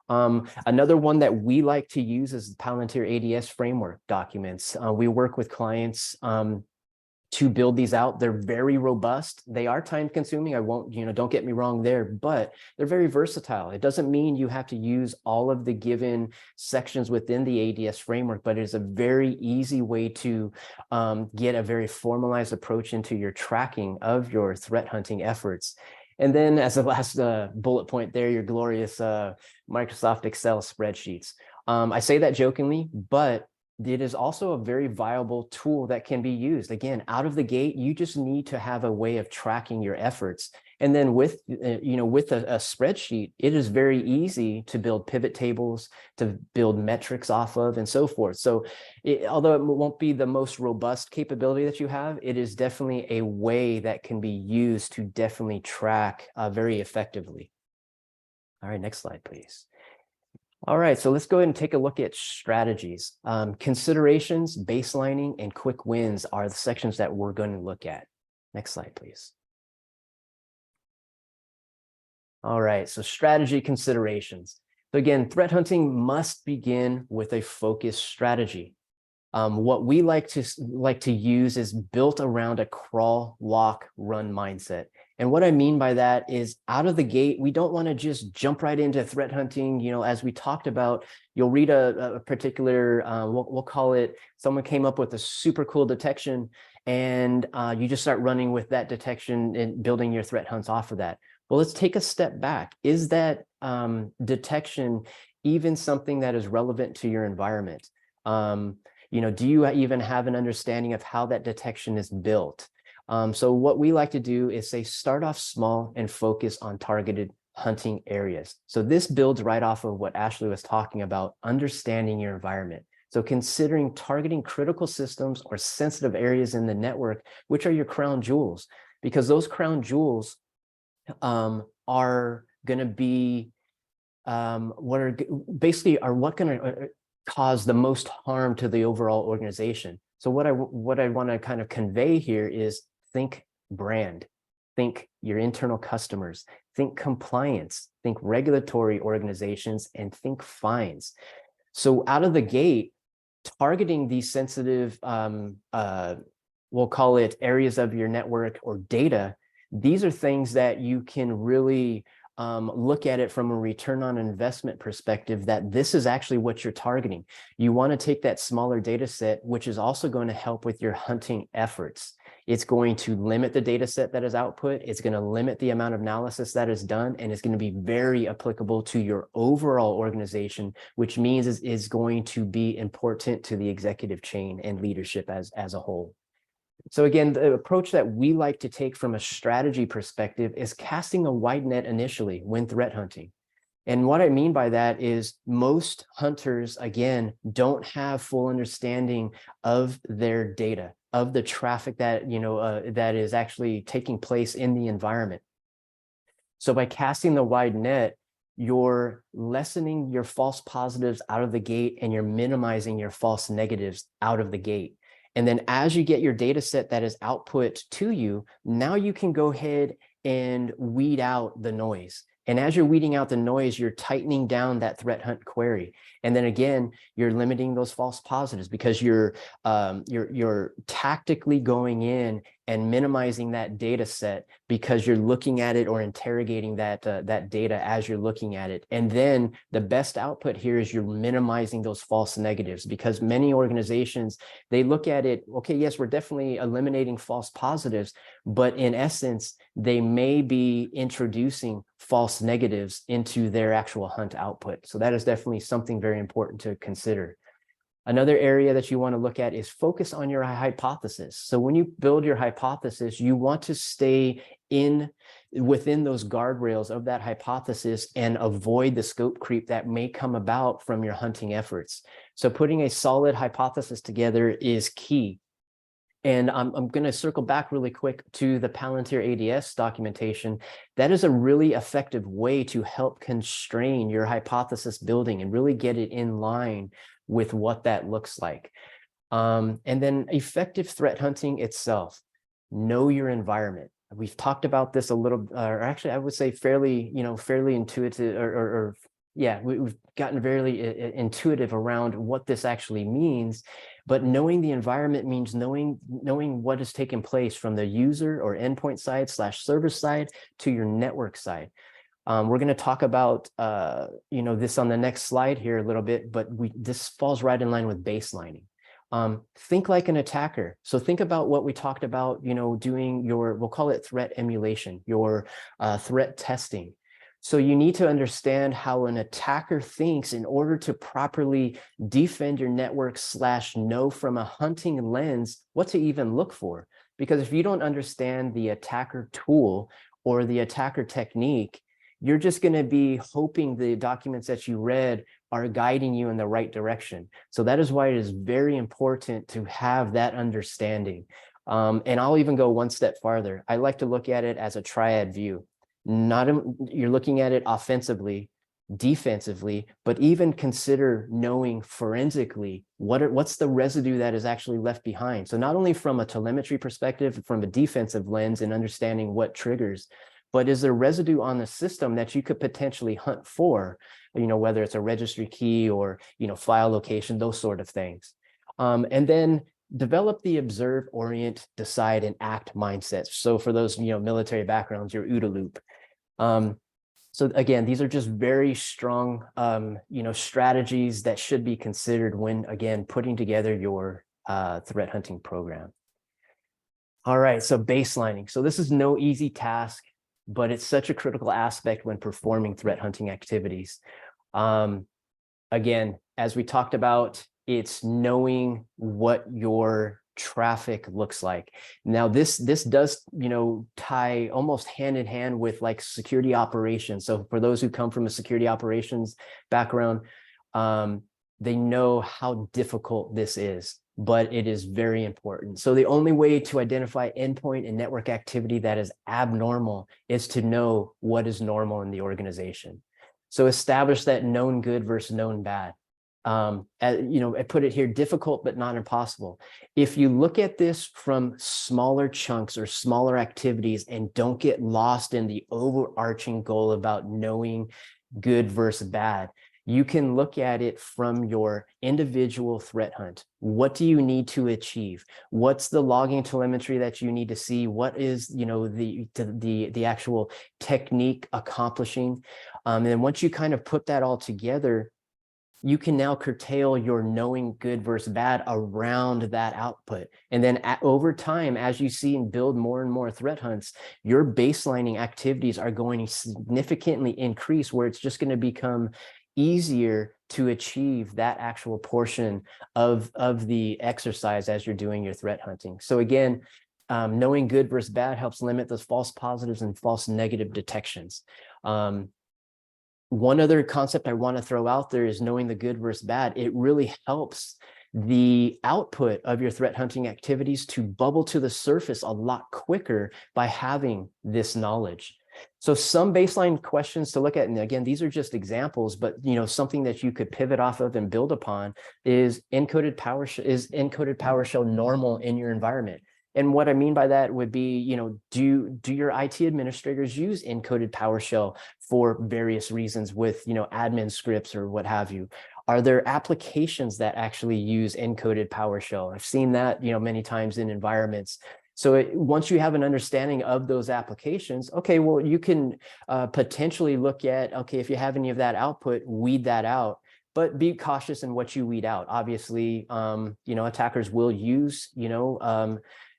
Another one that we like to use is the Palantir ADS framework documents. We work with clients to build these out. They're very robust. They are time consuming. I won't, don't get me wrong there, but they're very versatile. It doesn't mean you have to use all of the given sections within the ADS framework, but it's a very easy way to get a very formalized approach into your tracking of your threat hunting efforts. And then as a last bullet point there, your glorious Microsoft Excel spreadsheets. I say that jokingly, but it is also a very viable tool that can be used. Again, out of the gate, you just need to have a way of tracking your efforts. And then with a spreadsheet, it is very easy to build pivot tables, to build metrics off of, and so forth. So although it won't be the most robust capability that you have, it is definitely a way that can be used to definitely track very effectively. All right, next slide, please. All right, so let's go ahead and take a look at strategies. Considerations, baselining, and quick wins are the sections that we're going to look at. Next slide, please. All right, so strategy considerations. So again, threat hunting must begin with a focused strategy. What we like to use is built around a crawl, walk, run mindset. And what I mean by that is out of the gate, we don't want to just jump right into threat hunting. You know, as we talked about, you'll read a particular, we'll call it, someone came up with a super cool detection, and you just start running with that detection and building your threat hunts off of that. Well, let's take a step back. Is that detection even something that is relevant to your environment? You know, do you even have an understanding of how that detection is built? So what we like to do is say, start off small and focus on targeted hunting areas. So this builds right off of what Ashley was talking about, understanding your environment. So considering targeting critical systems or sensitive areas in the network, which are your crown jewels, because those crown jewels are going to be what going to cause the most harm to the overall organization. So what I want to kind of convey here is think brand, think your internal customers, think compliance, think regulatory organizations, and think fines. So out of the gate, targeting these sensitive, we'll call it areas of your network or data, these are things that you can really look at it from a return on investment perspective, that this is actually what you're targeting. You want to take that smaller data set, which is also going to help with your hunting efforts. It's going to limit the data set that is output. It's going to limit the amount of analysis that is done, and it's going to be very applicable to your overall organization, which means is going to be important to the executive chain and leadership as a whole. So again, the approach that we like to take from a strategy perspective is casting a wide net initially when threat hunting. And what I mean by that is most hunters, again, don't have full understanding of their data, of the traffic that, that is actually taking place in the environment. So by casting the wide net, you're lessening your false positives out of the gate, and you're minimizing your false negatives out of the gate. And then as you get your data set that is output to you, now you can go ahead and weed out the noise. And as you're weeding out the noise, you're tightening down that threat hunt query. And then again, you're limiting those false positives, because you're tactically going in and minimizing that data set, because you're looking at it or interrogating that data as you're looking at it. And then the best output here is you're minimizing those false negatives, because many organizations, they look at it, okay, yes, we're definitely eliminating false positives, but in essence, they may be introducing false negatives into their actual hunt output. So that is definitely something very important to consider. Another area that you want to look at is focus on your hypothesis. So when you build your hypothesis, you want to stay within those guardrails of that hypothesis and avoid the scope creep that may come about from your hunting efforts. So putting a solid hypothesis together is key. And I'm going to circle back really quick to the Palantir ADS documentation. That is a really effective way to help constrain your hypothesis building and really get it in line with what that looks like. And then effective threat hunting itself. Know your environment. We've talked about this a little, or actually I would say fairly intuitive, we've gotten very intuitive around what this actually means. But knowing the environment means knowing what is taking place from the user or endpoint side / server side to your network side. We're going to talk about this on the next slide here a little bit, but this falls right in line with baselining. Think like an attacker. So think about what we talked about, doing we'll call it threat emulation, your threat testing. So you need to understand how an attacker thinks in order to properly defend your network / know from a hunting lens what to even look for. Because if you don't understand the attacker tool or the attacker technique, you're just going to be hoping the documents that you read are guiding you in the right direction. So that is why it is very important to have that understanding. And I'll even go one step farther. I like to look at it as a triad view. You're looking at it offensively, defensively, but even consider knowing forensically what's the residue that is actually left behind. So not only from a telemetry perspective, from a defensive lens and understanding what triggers, but is there residue on the system that you could potentially hunt for, whether it's a registry key or, file location, those sort of things. And then develop the observe, orient, decide, and act mindsets. So for those, military backgrounds, your OODA loop. So again, these are just very strong, strategies that should be considered when, again, putting together your threat hunting program. All right, so baselining. So this is no easy task, but it's such a critical aspect when performing threat hunting activities. Again, as we talked about, it's knowing what your traffic looks like. Now, this does, tie almost hand in hand with like security operations. So for those who come from a security operations background, they know how difficult this is, but it is very important. So the only way to identify endpoint and network activity that is abnormal is to know what is normal in the organization. So establish that known good versus known bad. I put it here, difficult, but not impossible. If you look at this from smaller chunks or smaller activities and don't get lost in the overarching goal about knowing good versus bad, you can look at it from your individual threat hunt. What do you need to achieve? What's the logging telemetry that you need to see? What is, the actual technique accomplishing? And then once you kind of put that all together, you can now curtail your knowing good versus bad around that output. And then over time, as you see and build more and more threat hunts, your baselining activities are going to significantly increase, where it's just going to become easier to achieve that actual portion of the exercise as you're doing your threat hunting. So again, knowing good versus bad helps limit those false positives and false negative detections. One other concept I want to throw out there is knowing the good versus bad. It really helps the output of your threat hunting activities to bubble to the surface a lot quicker by having this knowledge. So some baseline questions to look at, and again, these are just examples, but something that you could pivot off of and build upon is encoded PowerShell normal in your environment? And what I mean by that would be, do your IT administrators use encoded PowerShell for various reasons with, admin scripts or what have you? Are there applications that actually use encoded PowerShell? I've seen that, many times in environments. So once you have an understanding of those applications, okay, well, you can potentially look at, okay, if you have any of that output, weed that out. But be cautious in what you weed out. Obviously, attackers will use,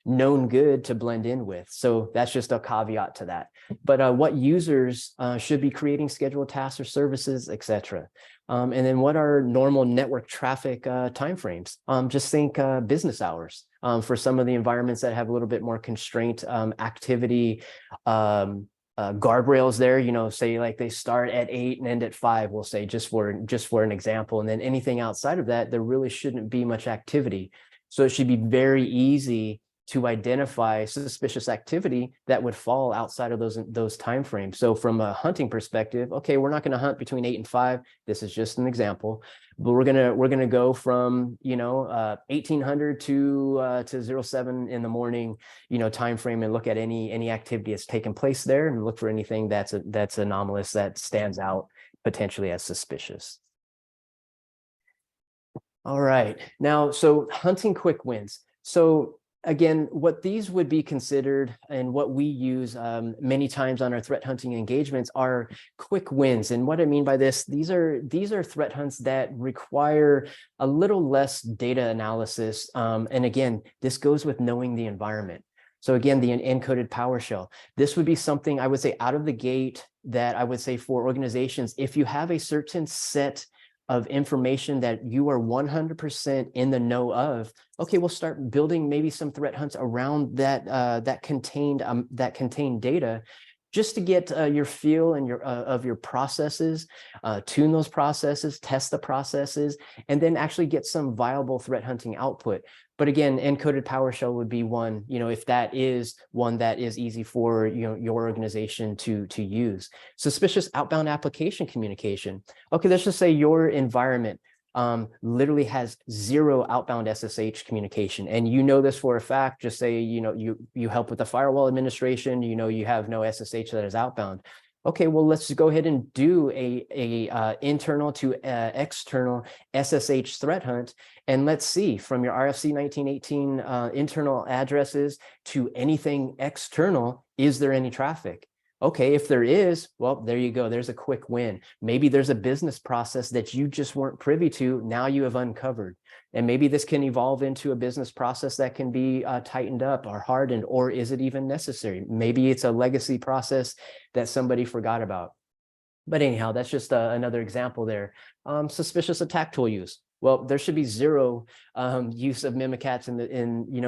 known good to blend in with. So that's just a caveat to that. But what users should be creating scheduled tasks or services, etc. And then what are normal network traffic timeframes? Just think business hours for some of the environments that have a little bit more constraint activity. Guardrails there, say like they start at 8 and end at 5, we'll say, just for an example. And then anything outside of that, there really shouldn't be much activity. So it should be very easy to identify suspicious activity that would fall outside of those timeframes. So from a hunting perspective, okay, we're not going to hunt between 8 and 5. This is just an example, but we're gonna go from 1800 to 07 in the morning, time frame, and look at any activity that's taken place there and look for anything that's anomalous, that stands out potentially as suspicious. All right, now, so hunting quick wins. So again, what these would be considered and what we use many times on our threat hunting engagements are quick wins. And what I mean by this, these are threat hunts that require a little less data analysis. And again, this goes with knowing the environment. So again, the encoded PowerShell, this would be something I would say out of the gate that I would say for organizations, if you have a certain set of information that you are 100% in the know of, okay, we'll start building maybe some threat hunts around that contained data, just to get your feel and of your processes, tune those processes, test the processes, and then actually get some viable threat hunting output. But again, encoded PowerShell would be one, if that is one that is easy for your organization to use. Suspicious outbound application communication. Okay, let's just say your environment, literally has zero outbound SSH communication. And you know this for a fact. Just say, you help with the firewall administration, you have no SSH that is outbound. Okay, well, let's go ahead and do a internal to external SSH threat hunt. And let's see, from your RFC 1918 internal addresses to anything external, is there any traffic? Okay, if there is, well, there you go. There's a quick win. Maybe there's a business process that you just weren't privy to. Now you have uncovered. And maybe this can evolve into a business process that can be tightened up or hardened, or is it even necessary? Maybe it's a legacy process that somebody forgot about. But anyhow, that's just another example there. Suspicious attack tool use. Well, there should be zero use of Mimikatz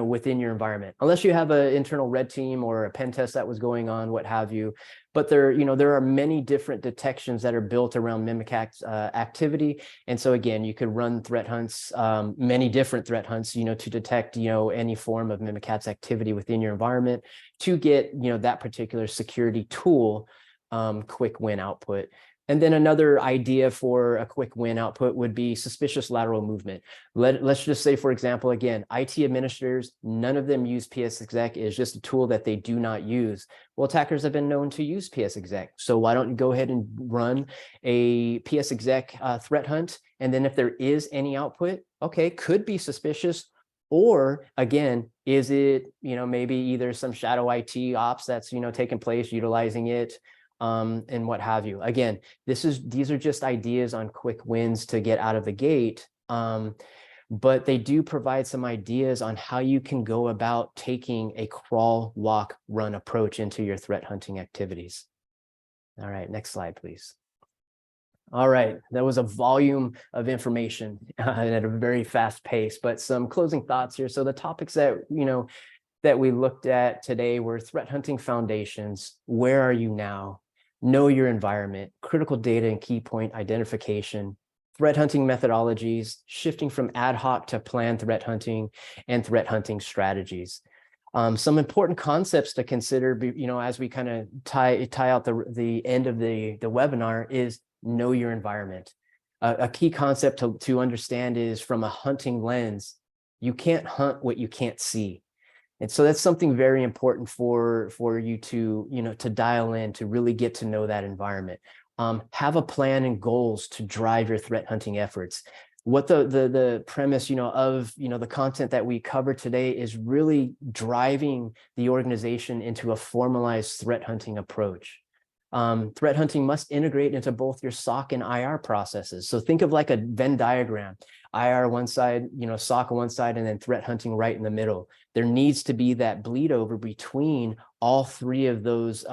within your environment, unless you have an internal red team or a pen test that was going on, what have you. But there are many different detections that are built around Mimikatz activity. And so again, you could run threat hunts, many different threat hunts, to detect, any form of Mimikatz activity within your environment to get, that particular security tool quick win output. And then another idea for a quick win output would be suspicious lateral movement. Let's just say, for example, again, IT administrators, none of them use PSExec. It's just a tool that they do not use. Well, attackers have been known to use PSExec. So why don't you go ahead and run a PSExec threat hunt? And then if there is any output, okay, could be suspicious. Or again, is it, maybe either some shadow IT ops that's, taking place, utilizing it, and what have you. Again, these are just ideas on quick wins to get out of the gate. But they do provide some ideas on how you can go about taking a crawl, walk, run approach into your threat hunting activities. All right, next slide, please. All right, that was a volume of information at a very fast pace, but some closing thoughts here. So the topics that, that we looked at today were threat hunting foundations. Where are you now? Know your environment, critical data and key point identification, threat hunting methodologies, shifting from ad hoc to planned threat hunting, and threat hunting strategies. Some important concepts to consider, as we kind of tie out the end of the webinar is know your environment. A key concept to understand is, from a hunting lens, you can't hunt what you can't see. And so that's something very important for you to, to dial in, to really get to know that environment. Have a plan and goals to drive your threat hunting efforts. What the premise, of, the content that we covered today is really driving the organization into a formalized threat hunting approach. Threat hunting must integrate into both your SOC and IR processes. So think of like a Venn diagram, IR one side, SOC on one side, and then threat hunting right in the middle. There needs to be that bleed over between all three of those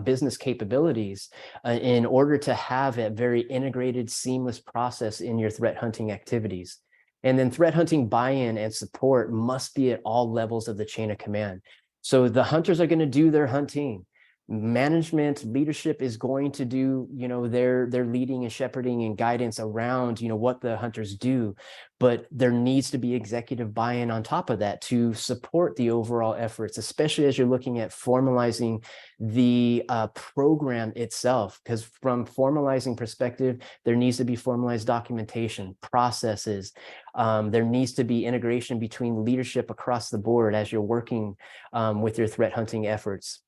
business capabilities in order to have a very integrated, seamless process in your threat hunting activities. And then threat hunting buy-in and support must be at all levels of the chain of command. So the hunters are going to do their hunting. Management leadership is going to do, their leading and shepherding and guidance around, what the hunters do, but there needs to be executive buy-in on top of that to support the overall efforts, especially as you're looking at formalizing the program itself. Because from formalizing perspective, there needs to be formalized documentation, processes. There needs to be integration between leadership across the board as you're working with your threat hunting efforts.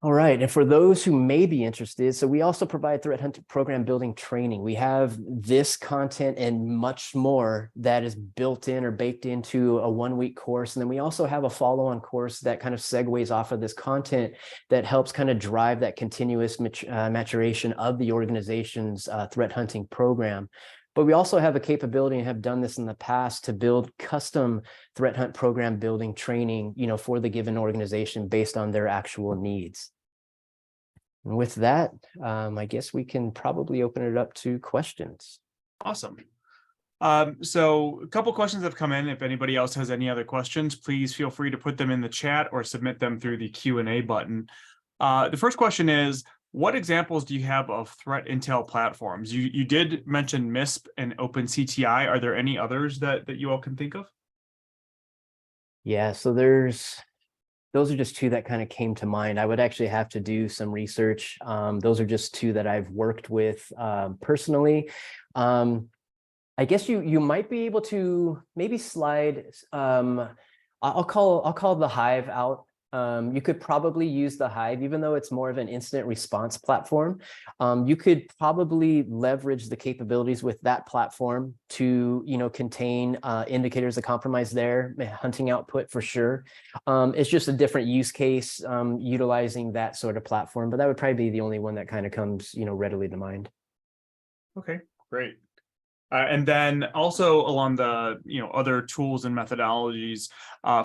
All right, and for those who may be interested, so we also provide threat hunting program building training. We have this content and much more that is built in or baked into a one-week course. And then we also have a follow-on course that kind of segues off of this content that helps kind of drive that continuous maturation of the organization's threat hunting program. But we also have a capability, and have done this in the past, to build custom threat hunt program building training, for the given organization based on their actual needs. And with that, I guess we can probably open it up to questions. Awesome. So a couple questions have come in. If anybody else has any other questions, please feel free to put them in the chat or submit them through the Q&A button. The first question is, what examples do you have of threat intel platforms? You did mention MISP and OpenCTI. Are there any others that you all can think of? Yeah, so there's those are just two that kind of came to mind. I would actually have to do some research. Those are just two that I've worked with personally. I guess you might be able to maybe slide. I'll call the Hive out. You could probably use the Hive, even though it's more of an incident response platform. You could probably leverage the capabilities with that platform to, contain indicators of compromise there, hunting output for sure. It's just a different use case utilizing that sort of platform, but that would probably be the only one that kind of comes, readily to mind. Okay, great. And then also along the other tools and methodologies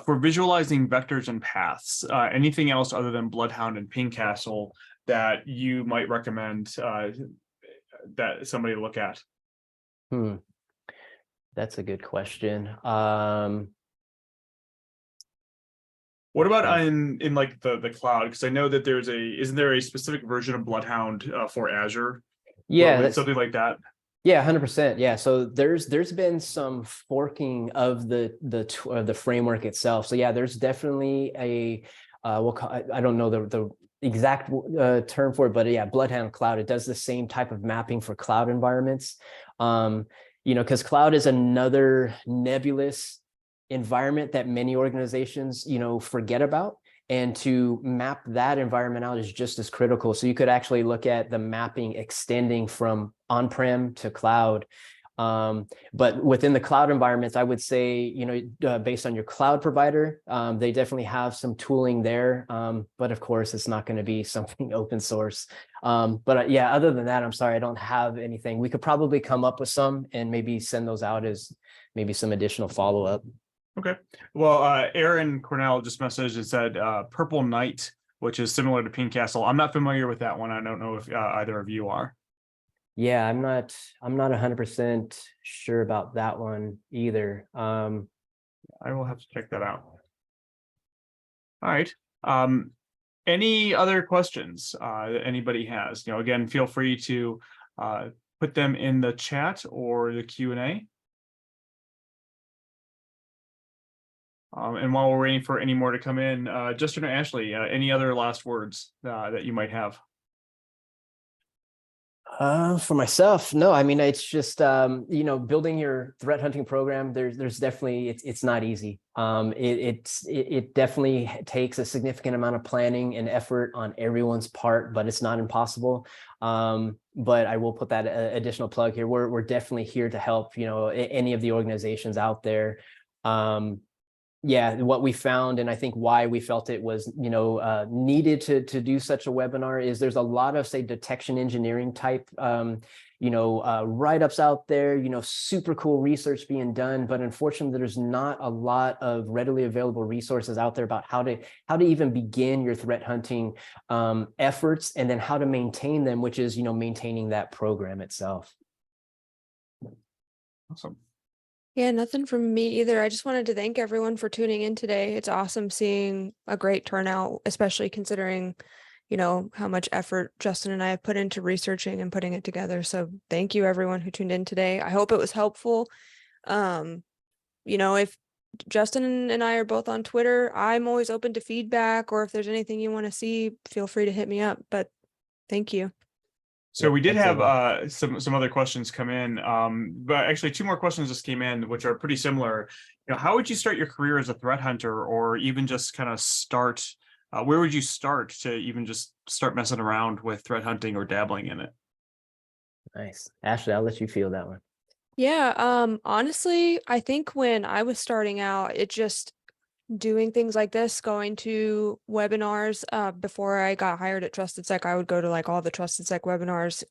for visualizing vectors and paths, anything else other than Bloodhound and Ping Castle that you might recommend that somebody look at? That's a good question. What about in like the cloud? Because I know that isn't there a specific version of Bloodhound for Azure? Yeah, something like that. Yeah, 100%. Yeah, so there's been some forking of the framework itself. So yeah, there's definitely a I don't know the exact term for it, but yeah, Bloodhound Cloud. It does the same type of mapping for cloud environments. Because cloud is another nebulous environment that many organizations forget about. And to map that environment out is just as critical. So you could actually look at the mapping extending from on-prem to cloud. But within the cloud environments, I would say, based on your cloud provider, they definitely have some tooling there. But of course, it's not going to be something open source. But yeah, other than that, I'm sorry, I don't have anything. We could probably come up with some and maybe send those out as maybe some additional follow-up. Okay. Well, Aaron Cornell just messaged and said Purple Knight, which is similar to Ping Castle. I'm not familiar with that one. I don't know if either of you are. Yeah, I'm not 100% sure about that one either. I will have to check that out. All right. Any other questions that anybody has? Again, feel free to put them in the chat or the Q&A. And while we're waiting for any more to come in, Justin or Ashley, any other last words that you might have? For myself, no. I mean, it's just building your threat hunting program. There's definitely it's not easy. It definitely takes a significant amount of planning and effort on everyone's part, but it's not impossible. But I will put that additional plug here. We're definitely here to help. Any of the organizations out there. Yeah, what we found, and I think why we felt it was, needed to do such a webinar is there's a lot of, say, detection engineering type, write-ups out there, super cool research being done, but unfortunately, there's not a lot of readily available resources out there about how to even begin your threat hunting efforts, and then how to maintain them, which is, maintaining that program itself. Awesome. Yeah, nothing from me either. I just wanted to thank everyone for tuning in today. It's awesome seeing a great turnout, especially considering, how much effort Justin and I have put into researching and putting it together. So thank you everyone who tuned in today. I hope it was helpful. If Justin and I are both on Twitter, I'm always open to feedback, or if there's anything you want to see, feel free to hit me up. But thank you. So we did have some other questions come in, but actually 2 more questions just came in, which are pretty similar. How would you start your career as a threat hunter, or even just kind of start? Where would you start to even just start messing around with threat hunting or dabbling in it? Nice, Ashley. I'll let you feel that one. Yeah. Honestly, I think when I was starting out, it just doing things like this, going to webinars. Before I got hired at Trusted Sec, I would go to like all the Trusted Sec webinars.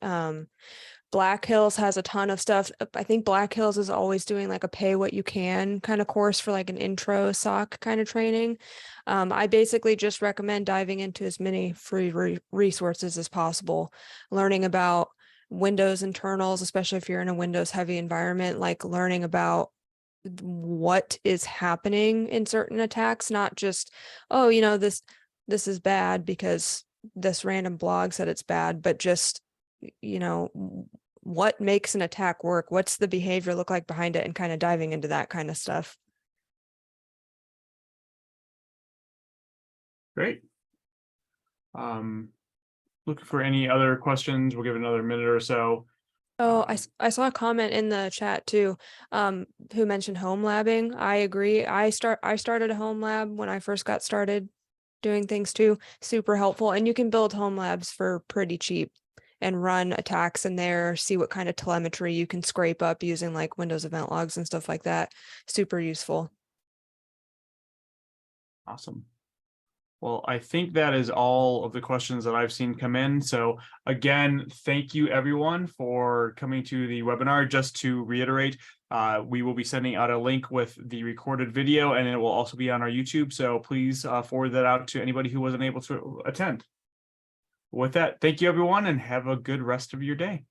Black Hills has a ton of stuff. I think Black Hills is always doing like a pay what you can kind of course for like an intro SOC kind of training. I basically just recommend diving into as many free resources as possible, learning about Windows internals, especially if you're in a Windows heavy environment, like learning about what is happening in certain attacks, not just, oh, this is bad because this random blog said it's bad, but just, what makes an attack work? What's the behavior look like behind it, and kind of diving into that kind of stuff. Great. Looking for any other questions. We'll give it another minute or so. Oh, I saw a comment in the chat too, who mentioned home labbing. I agree. I started a home lab when I first got started doing things too. Super helpful. And you can build home labs for pretty cheap and run attacks in there, see what kind of telemetry you can scrape up using like Windows event logs and stuff like that. Super useful. Awesome. Well, I think that is all of the questions that I've seen come in. So again, thank you everyone for coming to the webinar. Just to reiterate, we will be sending out a link with the recorded video, and it will also be on our YouTube. So please forward that out to anybody who wasn't able to attend. With that, thank you everyone, and have a good rest of your day.